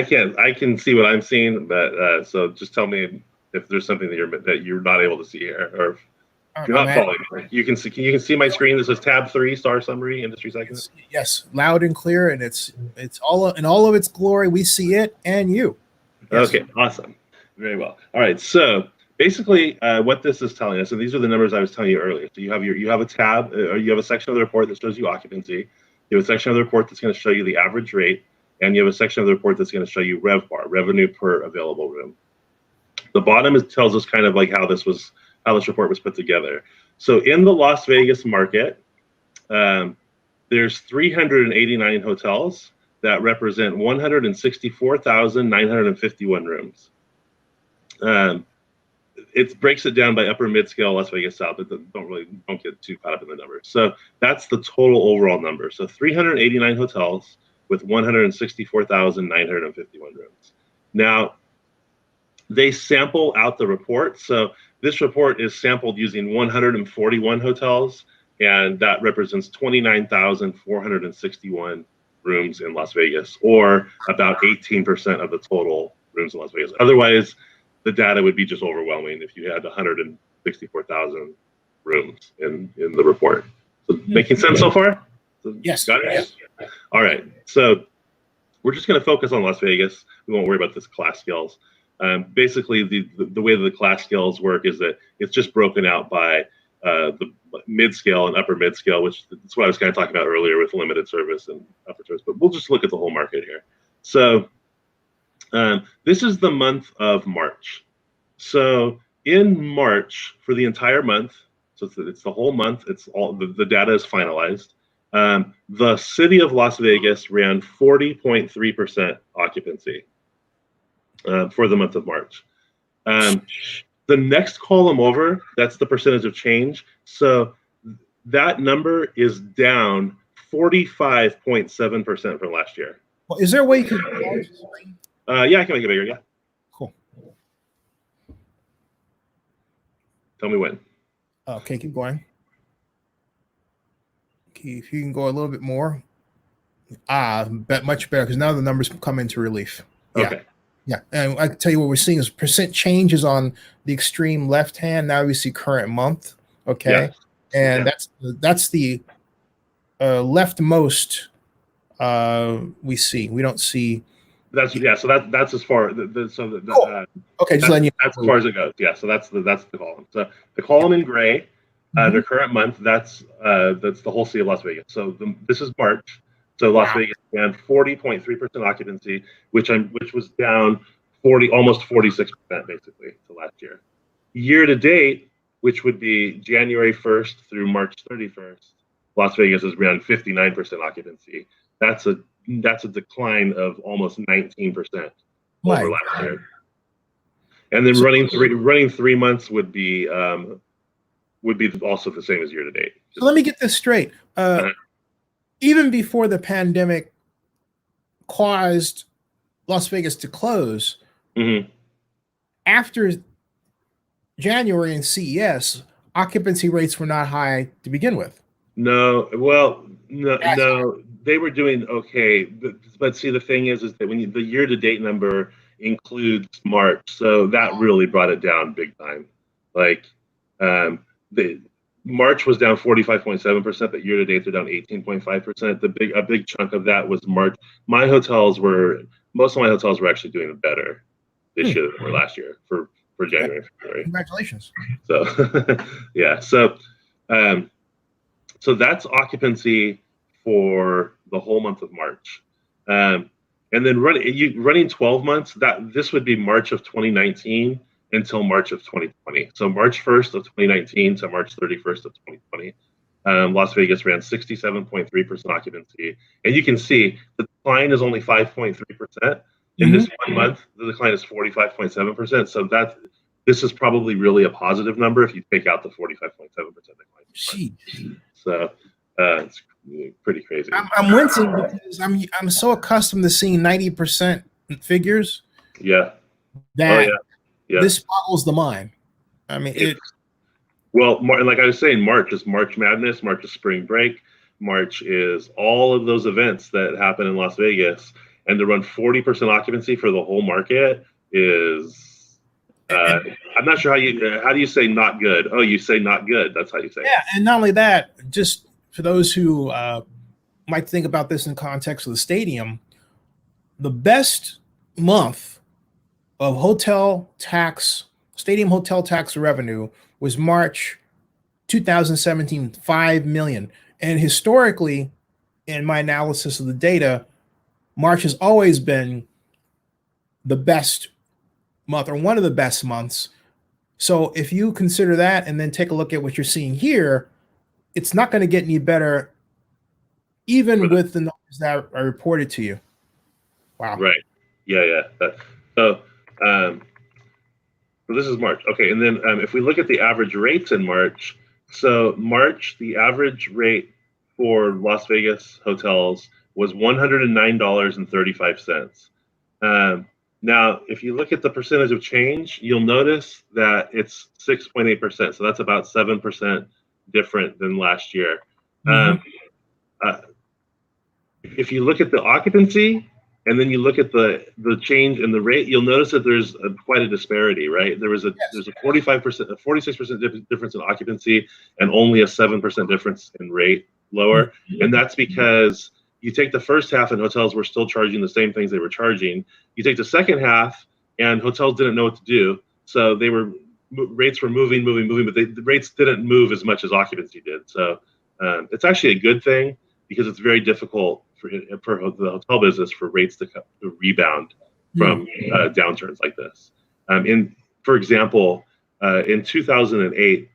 can see what I'm seeing, but so just tell me if there's something that you're not able to see here, or if you're not following me. You can see my screen. This is tab 3, star summary, industry segment. Yes, loud and clear, and it's all in all of its glory. We see it and you. Yes. Okay, awesome. Very well. All right, so basically what this is telling us, and these are the numbers I was telling you earlier. So you have a tab, or you have a section of the report that shows you occupancy. You have a section of the report that's going to show you the average rate, and you have a section of the report that's going to show you RevPAR, revenue per available room. The bottom tells us kind of like how this report was put together. So in the Las Vegas market, there's 389 hotels that represent 164,951 rooms. It breaks it down by upper mid-scale Las Vegas South, but don't get too caught up in the numbers. So that's the total overall number. So 389 hotels with 164,951 rooms. Now, they sample out the report. So this report is sampled using 141 hotels, and that represents 29,461 rooms in Las Vegas, or about 18% of the total rooms in Las Vegas. Otherwise, the data would be just overwhelming if you had 164,000 rooms in the report. So making sense so far? Yes. Got it? Yes. All right. So we're just going to focus on Las Vegas. We won't worry about this class scales. Basically, the way that the class scales work is that it's just broken out by the mid-scale and upper mid-scale, which is what I was kind of talking about earlier with limited service and upper service. But we'll just look at the whole market here. So this is the month of March. So in March, for the entire month, so it's the whole month, it's all the data is finalized. The city of Las Vegas ran 40.3% occupancy for the month of March. The next column over, that's the percentage of change. So that number is down 45.7% from last year. Well, is there a way you can? Yeah, I can make it bigger. Yeah. Cool. Tell me when. Okay, keep going. Okay, if you can go a little bit more. Much better, because now the numbers come into relief. Okay. Yeah, and I can tell you what we're seeing is percent changes on the extreme left hand. Now we see current month. Okay, and that's the leftmost we see. We don't see. That's So that's as far. Okay, just letting you. That's as far as it goes. Yeah. So that's the column. So the column in gray, the current month. That's the whole city of Las Vegas. So this is March. So Las Vegas ran 40.3% occupancy, which was down almost 46% basically to last year. Year to date, which would be January 1st through March 31st, Las Vegas has ran 59% occupancy. That's a decline of almost 19% over last year. And then running 3 months would be also the same as year to date. So let me get this straight. Even before the pandemic caused Las Vegas to close, after January and CES, occupancy rates were not high to begin with. No, they were doing okay, but see, the thing is that when the year-to-date number includes March, so that really brought it down big time. Like, the March was down 45.7%, but year-to-date they're down 18.5%. A big chunk of that was March. Most of my hotels were actually doing better this year than last year for January and February. Congratulations. So, yeah. So that's occupancy for the whole month of March. And then running 12 months, this would be March of 2019 until March of 2020. So March 1st of 2019 to March 31st of 2020. Las Vegas ran 67.3% occupancy. And you can see the decline is only 5.3%. In this 1 month, the decline is 45.7%. So this is probably really a positive number if you take out the 45.7% decline. Jeez. So it's pretty crazy. I'm wincing because I'm so accustomed to seeing 90% figures. Yeah. That this boggles the mind. I mean, well, like I was saying, March is March Madness. March is spring break. March is all of those events that happen in Las Vegas, and to run 40% occupancy for the whole market is. I'm not sure how do you say not good? Oh, you say not good. That's how you say it. Yeah, and not only that, just for those who might think about this in context of the stadium, the best month of stadium hotel tax revenue was March 2017, 5 million. And historically, in my analysis of the data, March has always been the best month or one of the best months. So if you consider that and then take a look at what you're seeing here, it's not going to get any better, even with the numbers that are reported to you. Wow. Right. Yeah. So this is March. Okay. And then if we look at the average rates in March, so March, the average rate for Las Vegas hotels was $109.35. Now, if you look at the percentage of change, you'll notice that it's 6.8%. So that's about 7% different than last year. If you look at the occupancy and then you look at the change in the rate, you'll notice that there's quite a disparity, right? There's a 46% difference in occupancy and only a 7% difference in rate lower. And that's because you take the first half and hotels were still charging the same things they were charging. You take the second half and hotels didn't know what to do. So rates were moving, but the rates didn't move as much as occupancy did. So it's actually a good thing because it's very difficult for the hotel business for rates to rebound from downturns like this. For example, in 2008,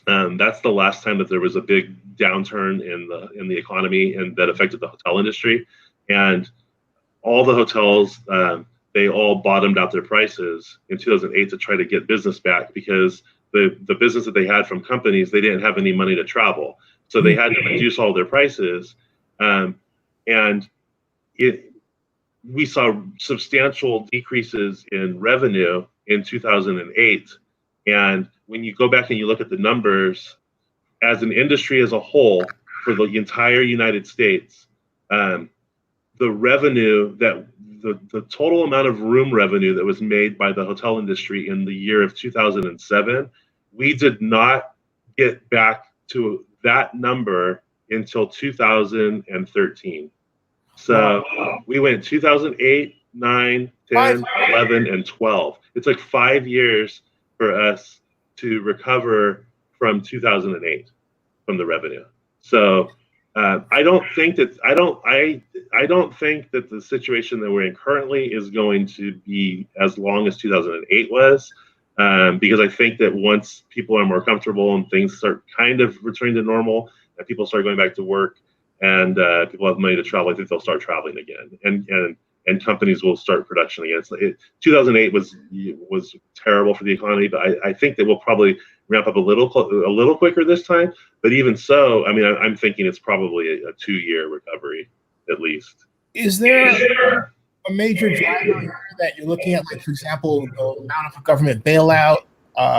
that's the last time that there was a big downturn in the economy and that affected the hotel industry, and all the hotels they all bottomed out their prices in 2008 to try to get business back because the business that they had from companies, they didn't have any money to travel, so they had to reduce all their prices, and we saw substantial decreases in revenue in 2008. And when you go back and you look at the numbers, as an industry as a whole for the entire United States, the revenue the total amount of room revenue that was made by the hotel industry in the year of 2007, we did not get back to that number until 2013. So we went 2008, 9, 10, 11, and 12. It's like 5 years for us to recover from 2008 from the revenue. So I don't think that the situation that we're in currently is going to be as long as 2008 was, because I think that once people are more comfortable and things start kind of returning to normal, and people start going back to work, and people have money to travel, I think they'll start traveling again, and companies will start production again. 2008 was terrible for the economy, but I think that we'll probably ramp up a little quicker this time. But even so, I mean, I'm thinking it's probably a 2-year recovery at least. Is there a major driver here that you're looking at, like, for example, the amount of a government bailout?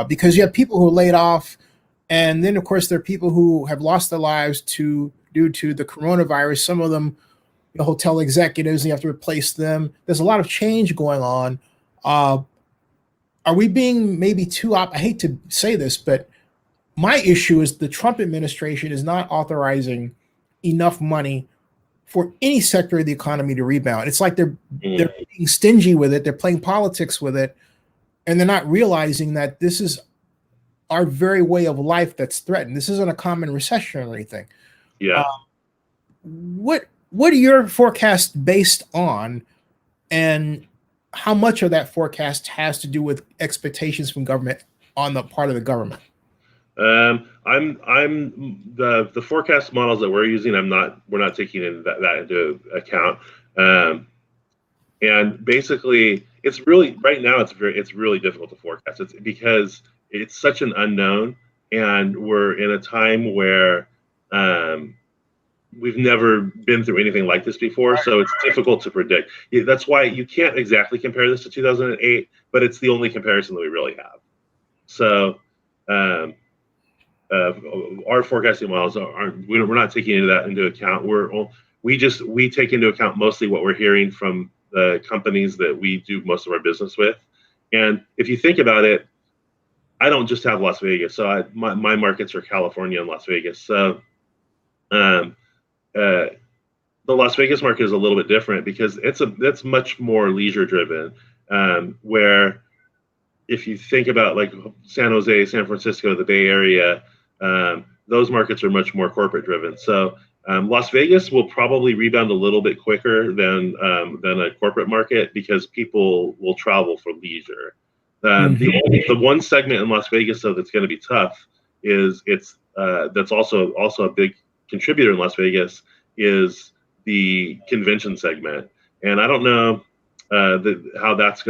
Because you have people who are laid off, and then, of course, there are people who have lost their lives to due to the coronavirus. Some of them, hotel executives, and you have to replace them. There's a lot of change going on. Are we being maybe too I hate to say this, but my issue is the Trump administration is not authorizing enough money for any sector of the economy to rebound. It's like they're being stingy with it. They're playing politics with it, and they're not realizing that this is our very way of life that's threatened. This isn't a common recession or anything. Yeah. What are your forecasts based on, and how much of that forecast has to do with expectations from government on the part of the government? I'm the forecast models that we're using. We're not taking that into account. And basically, it's really right now. It's really difficult to forecast. It's because it's such an unknown, and we're in a time where we've never been through anything like this before. So it's difficult to predict. That's why you can't exactly compare this to 2008, but it's the only comparison that we really have. So our forecasting models we're not taking that into account. We take into account mostly what we're hearing from the companies that we do most of our business with. And if you think about it, I don't just have Las Vegas. So my markets are California and Las Vegas. So the Las Vegas market is a little bit different because that's much more leisure driven. Where if you think about like San Jose, San Francisco, the Bay Area, those markets are much more corporate driven. So Las Vegas will probably rebound a little bit quicker than a corporate market because people will travel for leisure. The one segment in Las Vegas though that's going to be tough is that's also a big contributor in Las Vegas is the convention segment, and I don't know how that's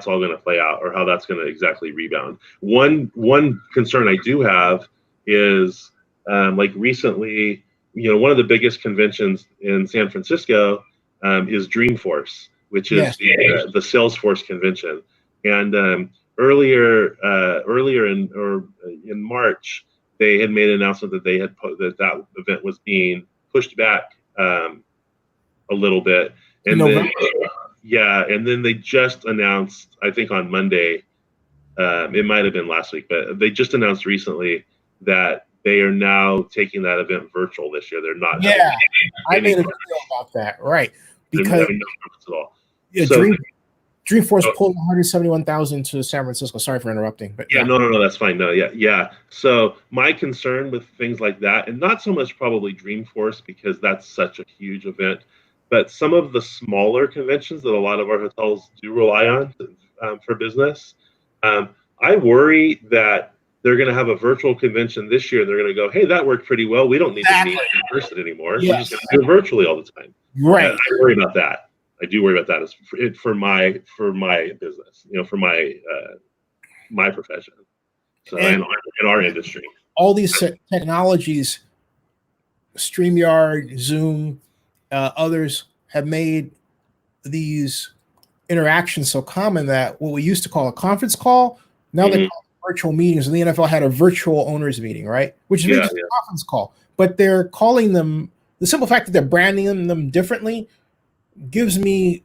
all gonna play out or how that's gonna exactly rebound. One concern I do have is like recently, one of the biggest conventions in San Francisco is Dreamforce, which is the Salesforce convention. And earlier in March, they had made an announcement that that event was being pushed back a little bit, and then they just announced, I think on Monday, it might have been last week, but they just announced recently that they are now taking that event virtual this year. They're not. Yeah, I made a video about that, right? Because at all. Yeah, so, Dreamforce pulled 171,000 to San Francisco. Sorry for interrupting, but no, that's fine. No, yeah. So my concern with things like that, and not so much probably Dreamforce because that's such a huge event, but some of the smaller conventions that a lot of our hotels do rely on for business, I worry that they're going to have a virtual convention this year. They're going to go, hey, that worked pretty well. We don't need to meet in person anymore. We're just going to do it virtually all the time. Right. I worry about that. I do worry about that as for my business, for my profession. So in our industry, all these technologies, StreamYard, Zoom, others have made these interactions so common that what we used to call a conference call, now they call it virtual meetings. And the NFL had a virtual owners meeting, right? Which is a conference call, but they're calling them, the simple fact that they're branding them differently gives me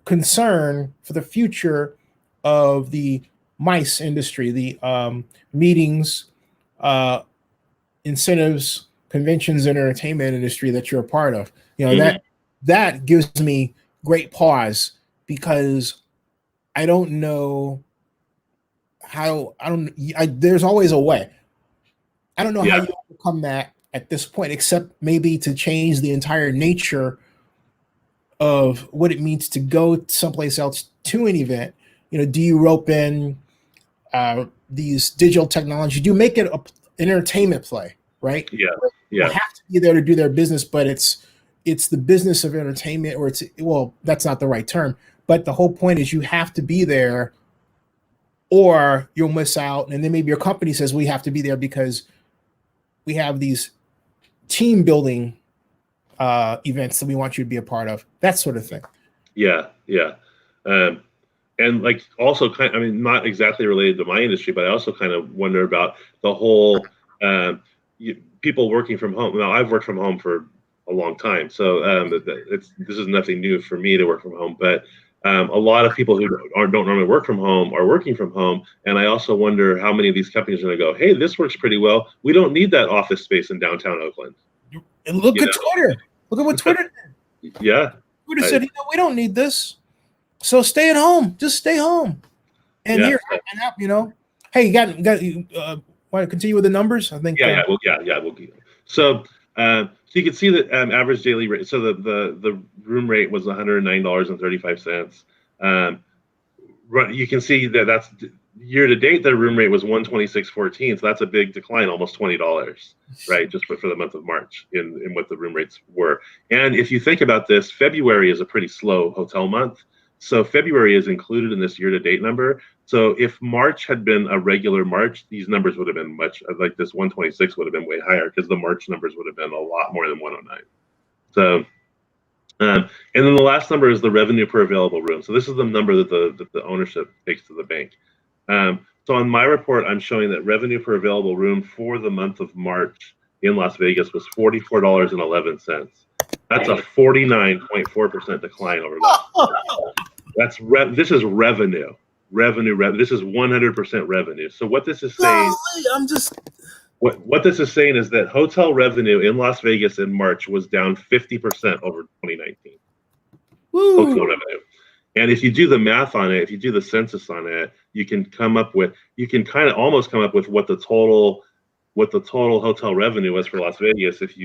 concern for the future of the MICE industry, the meetings, incentives, conventions, and entertainment industry that you're a part of. That gives me great pause because I don't know how. There's always a way. I don't know how you overcome that at this point, except maybe to change the entire nature of what it means to go someplace else to an event. Do you rope in these digital technology? Do you make it an entertainment play, right? Yeah. You have to be there to do their business, but it's the business of entertainment, or that's not the right term. But the whole point is you have to be there or you'll miss out. And then maybe your company says we have to be there because we have these team building events that we want you to be a part of, that sort of thing. Yeah. And like also not exactly related to my industry, but I also kind of wonder about the whole, people working from home. Now, I've worked from home for a long time, so this is nothing new for me to work from home. But a lot of people who don't normally work from home are working from home, and I also wonder how many of these companies are going to go, "Hey, this works pretty well. We don't need that office space in downtown Oakland." And look at Twitter. Look at what Twitter did. Yeah. Twitter said, we don't need this. So stay at home. Just stay home. And here, hey, you got want to continue with the numbers? I think. We'll keep. So you can see that average daily rate. So the room rate was $109.35. You can see that's year to date. The room rate was $126.14. So that's a big decline, almost $20, right? Just for the month of March in what the room rates were. And if you think about this, February is a pretty slow hotel month. So February is included in this year-to-date number. So if March had been a regular March, these numbers would have been much, like this 126 would have been way higher because the March numbers would have been a lot more than 109. So, and then the last number is the revenue per available room. So this is the number that the ownership takes to the bank. So on my report, I'm showing that revenue per available room for the month of March in Las Vegas was $44.11. That's a 49.4% decline over last year. This is revenue. This is 100% revenue. So what this is saying, what this is saying is that hotel revenue in Las Vegas in March was down 50% over 2019. Woo. Hotel revenue. And if you do the math on it, if you do the census on it, you can kind of almost come up with what the total hotel revenue was for Las Vegas if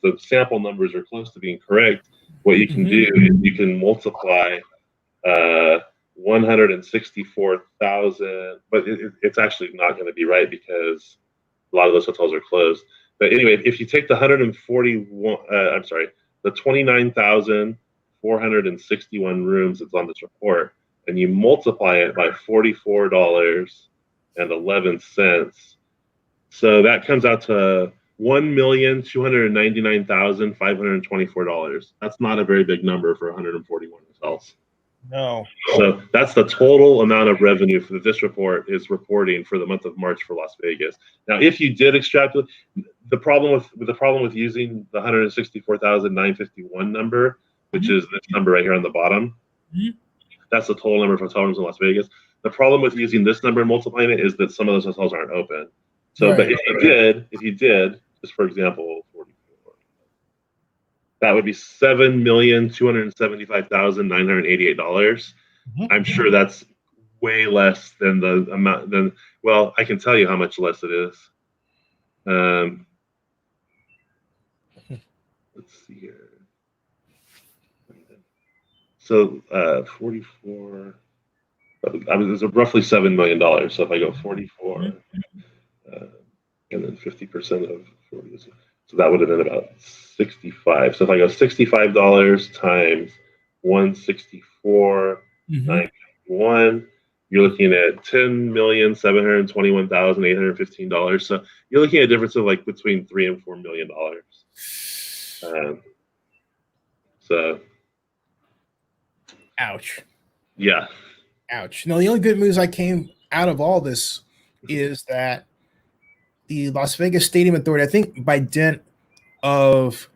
the sample numbers are close to being correct. What you can do is you can multiply 164,000, but it's actually not going to be right because a lot of those hotels are closed. But anyway, if you take the 29,461 rooms that's on this report, and you multiply it by $44.11, so that comes out to $1,299,524. That's not a very big number for 141 hotels. No. So that's the total amount of revenue for this report is reporting for the month of March for Las Vegas. Now, if you did extrapolate, the problem with using the 164,951 number, which is this number right here on the bottom, that's the total number of hotel rooms in Las Vegas. The problem with using this number and multiplying it is that some of those hotels aren't open. So, right. But if you did, just for example, 44, that would be $7,275,988. I'm sure that's way less than the amount. Well, I can tell you how much less it is. Let's see here. So 44. It's roughly $7 million. So if I go 44. And then 50% of 40, so that would have been about 65. So if I go $65 times 164.91, you're looking at $10,721,815. So you're looking at a difference of like between $3 and $4 million. So, ouch. Yeah. Ouch. No, the only good news I came out of all this is that the Las Vegas Stadium Authority, I think by dint of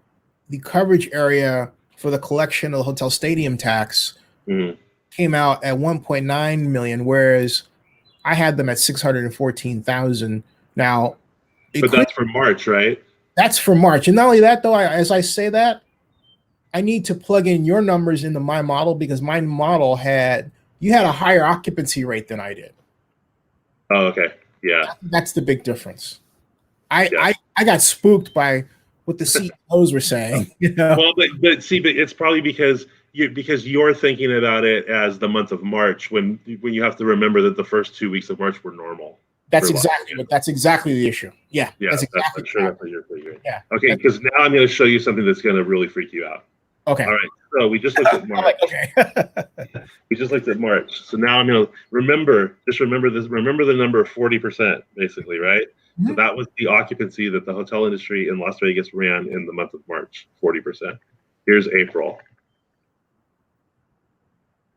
the coverage area for the collection of the hotel stadium tax, came out at 1.9 million, whereas I had them at 614,000. Now, but that's for March, right? That's for March. And not only that, though, as I say that, I need to plug in your numbers into my model because my model you had a higher occupancy rate than I did. Oh, okay. Yeah. That's the big difference. I got spooked by what the CEOs were saying. You know? Well, but it's probably because you're thinking about it as the month of March when you have to remember that the first 2 weeks of March were normal. That's exactly the issue. Yeah. Yeah. That's exactly I'm sure that's what you're figuring. Yeah. Okay. Because now I'm going to show you something that's going to really freak you out. Okay. All right. So we just looked at March. Okay. We just looked at March. So now I'm going to remember this. Remember the number of 40%, basically, right? Mm-hmm. So that was the occupancy that the hotel industry in Las Vegas ran in the month of March, 40%. Here's April.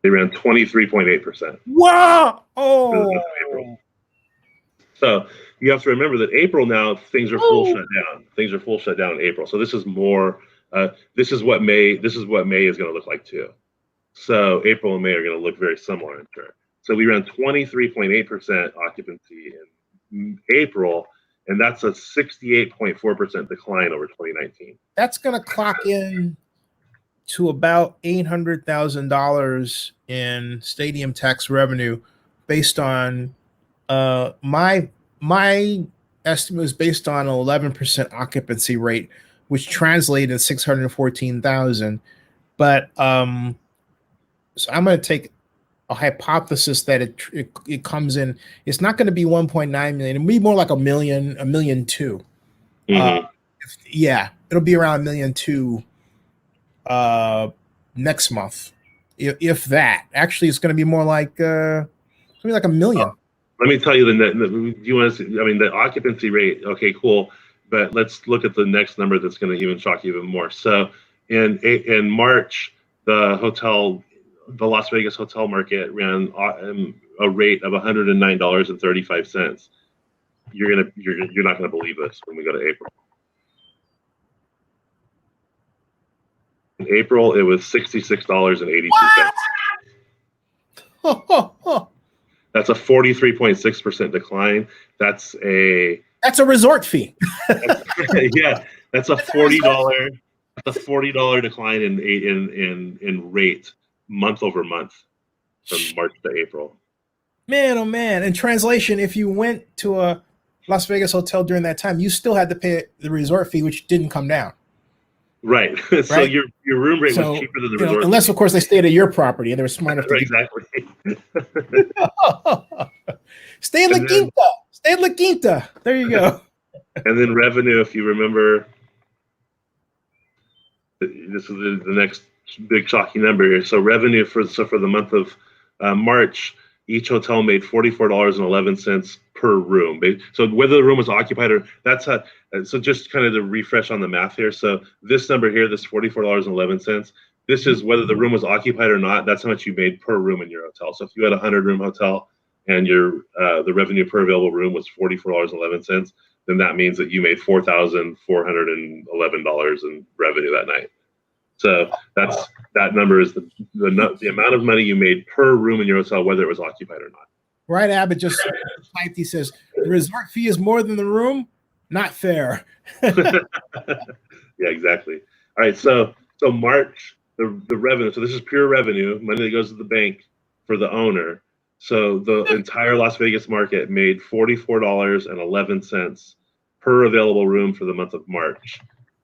They ran 23.8%. Wow! Oh. April. So you have to remember that April now things are full shut down. Things are full shut down in April. So this is more. This is what May is going to look like too. So April and May are going to look very similar, I'm sure. So we ran 23.8% occupancy in April, and that's a 68.4% decline over 2019. That's going to clock in to about $800,000 in stadium tax revenue, based on my estimate is based on an 11% occupancy rate, which translated 614,000. But so I'm going to take a hypothesis that it comes in. It's not going to be 1.9 million. It'll be more like a million two. Mm-hmm. Yeah, it'll be around $1.2 million next month, if that. Actually, it's going to be more like $1 million. Let me tell you do you want to see, I mean, the occupancy rate. Okay, cool. But let's look at the next number that's going to even shock you even more. So in March, the Las Vegas hotel market ran a rate of $109.35. You're not gonna believe this when we go to April. In April, it was $66.82. That's a 43.6% decline. That's a resort fee. Yeah, that's a $40. That's a $40 decline in rate month over month from March to April. Man, oh man! In translation, if you went to a Las Vegas hotel during that time, you still had to pay the resort fee, which didn't come down. Right. So Right? your room rate was cheaper than the resort. Unless, of course, they stayed at your property and they were smart enough to Exactly. Stay in La Quinta. Stay in La Quinta. There you go. And then revenue, if you remember, this is the next big shocking number here. So revenue for the month of March, each hotel made $44.11 per room. So whether the room was occupied or so just kind of to refresh on the math here. So this number here, this $44.11, this is whether the room was occupied or not. That's how much you made per room in your hotel. So if you had a 100-room hotel and your the revenue per available room was $44.11, then that means that you made $4,411 in revenue that night. So that number is the amount of money you made per room in your hotel, whether it was occupied or not. Right, Abbott just typed. He says the resort fee is more than the room. Not fair. Yeah, exactly. All right, so March, the revenue. So this is pure revenue, money that goes to the bank for the owner. So the entire Las Vegas market made $44.11 per available room for the month of March.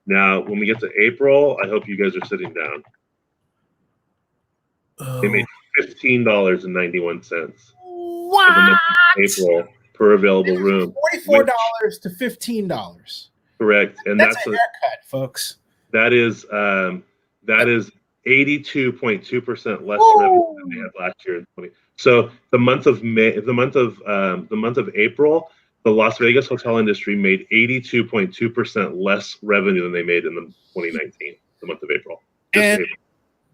Now, when we get to April, I hope you guys are sitting down. They made $15.91 for the month of April per available room. $44 to $15. Correct, and that's a haircut, folks. That is 82.2% less revenue than they had last year in 2020. So the month of April, the Las Vegas hotel industry made 82.2% less revenue than they made in the 2019, the month of April. And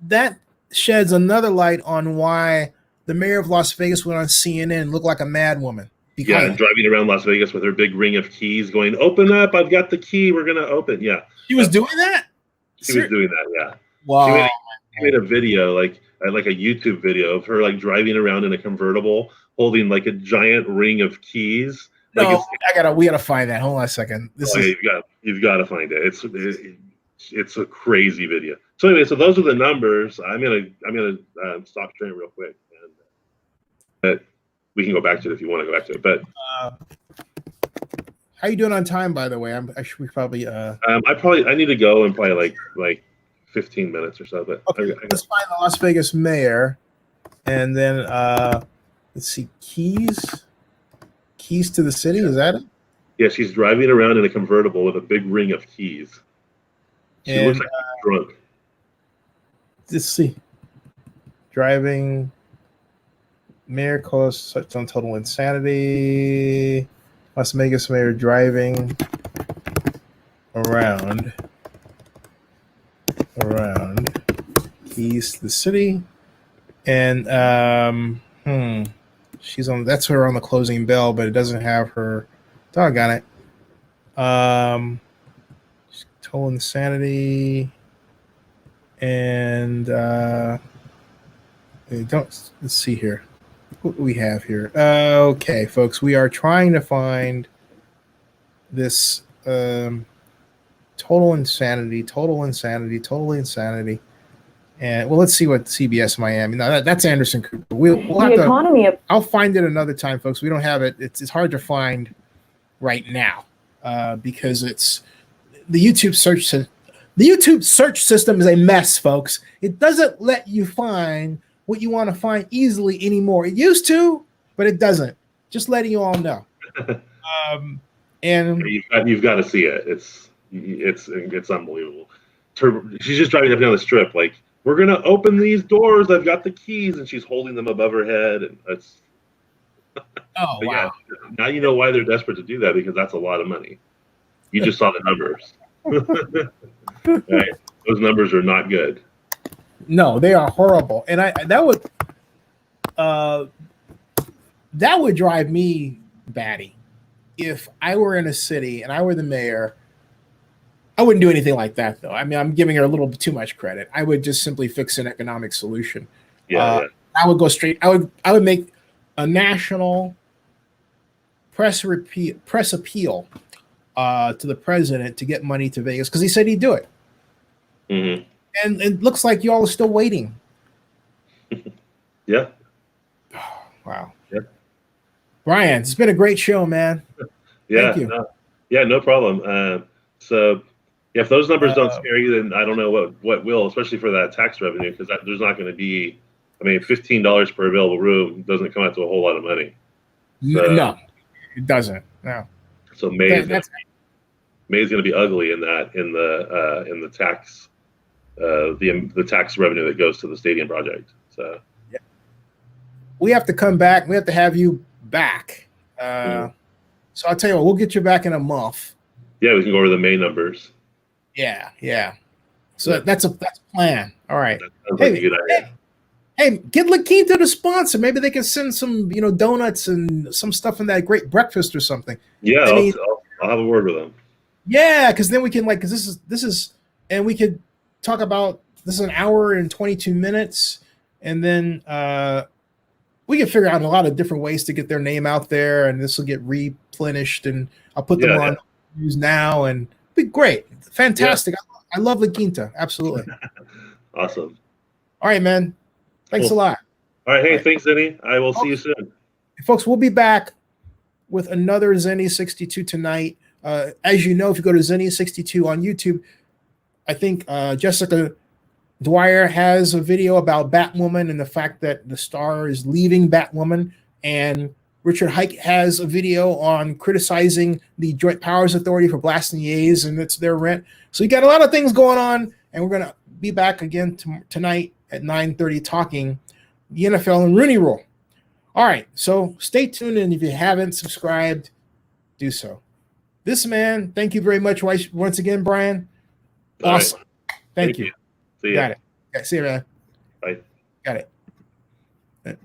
that sheds another light on why the mayor of Las Vegas went on CNN and looked like a mad woman. Yeah, driving around Las Vegas with her big ring of keys going, "Open up, I've got the key, we're going to open." Yeah. She was doing that? She was doing that, yeah. Wow. She made a video, like a YouTube video of her like driving around in a convertible holding like a giant ring of keys. No, we gotta find that. Hold on a second. You've got to find it. It's a crazy video. So anyway, so those are the numbers. I'm gonna stop sharing real quick, but we can go back to it if you want to go back to it. But how you doing on time, by the way? I probably. I need to go in probably like 15 minutes or so. But okay, let's find the Las Vegas mayor, and then let's see, keys to the city. Is that it? Yeah, she's driving around in a convertible with a big ring of keys. She looks like she's drunk. Let's see. Driving. Mayor calls such on total insanity. Las Vegas mayor driving around keys to the city. And She's on. That's her on the closing bell, but it doesn't have her. Doggone it. Total insanity, and don't. Let's see here. What do we have here? Okay, folks, we are trying to find this total insanity, and well, let's see what CBS Miami. No, that's Anderson Cooper. We'll have to. I'll find it another time, folks. We don't have it. It's hard to find right now because it's the YouTube search. The YouTube search system is a mess, folks. It doesn't let you find what you want to find easily anymore. It used to, but it doesn't. Just letting you all know. And you've got to see it. It's unbelievable. She's just driving up down the strip like, we're gonna open these doors. I've got the keys, and she's holding them above her head, and it's. Oh wow! Yeah, now you know why they're desperate to do that, because that's a lot of money. You just saw the numbers. Right? Those numbers are not good. No, they are horrible, and that would drive me batty if I were in a city and I were the mayor. I wouldn't do anything like that, though. I mean, I'm giving her a little bit too much credit. I would just simply fix an economic solution. Yeah. I would go straight. I would make a national press appeal to the president to get money to Vegas, because he said he'd do it. Mm-hmm. And it looks like you all are still waiting. Yeah. Oh, wow. Yeah. Bryan, it's been a great show, man. Yeah. Thank you. No problem. So, if those numbers don't scare you, then I don't know what will, especially for that tax revenue, because there's not going to be. I mean, $15 per available room doesn't come out to a whole lot of money. So, no, it doesn't. No. So May is going to be ugly in the tax the tax revenue that goes to the stadium project. So yeah. We have to come back. We have to have you back. So I'll tell you what, we'll get you back in a month. Yeah, we can go over the May numbers. Yeah. So that's a plan. All right. That sounds like a good idea. Hey, get Laquetta to sponsor. Maybe they can send some, donuts and some stuff in that great breakfast or something. Yeah, I'll have a word with them. Yeah, because then we can because this is, and we could talk about this is an hour and 22 minutes, and then we can figure out a lot of different ways to get their name out there, and this will get replenished, and I'll put them on news now, and it'll be great, fantastic. Yeah. I love Laquetta, absolutely. Awesome. All right, man. Thanks a lot. All right. Hey, thanks, Zenny. I will see you soon. Folks, we'll be back with another Zenny 62 tonight. As you know, if you go to Zenny 62 on YouTube, I think Jessica Dwyer has a video about Batwoman and the fact that the star is leaving Batwoman. And Richard Hike has a video on criticizing the Joint Powers Authority for blasting the A's and it's their rent. So you got a lot of things going on, and we're going to be back again tonight at 9:30 talking the NFL and Rooney Rule. All right, so stay tuned, and if you haven't subscribed, do so. This man, thank you very much once again, Bryan. Awesome. Right. Thank you. See you. Got it. Okay, see you, man. Bye. Got it.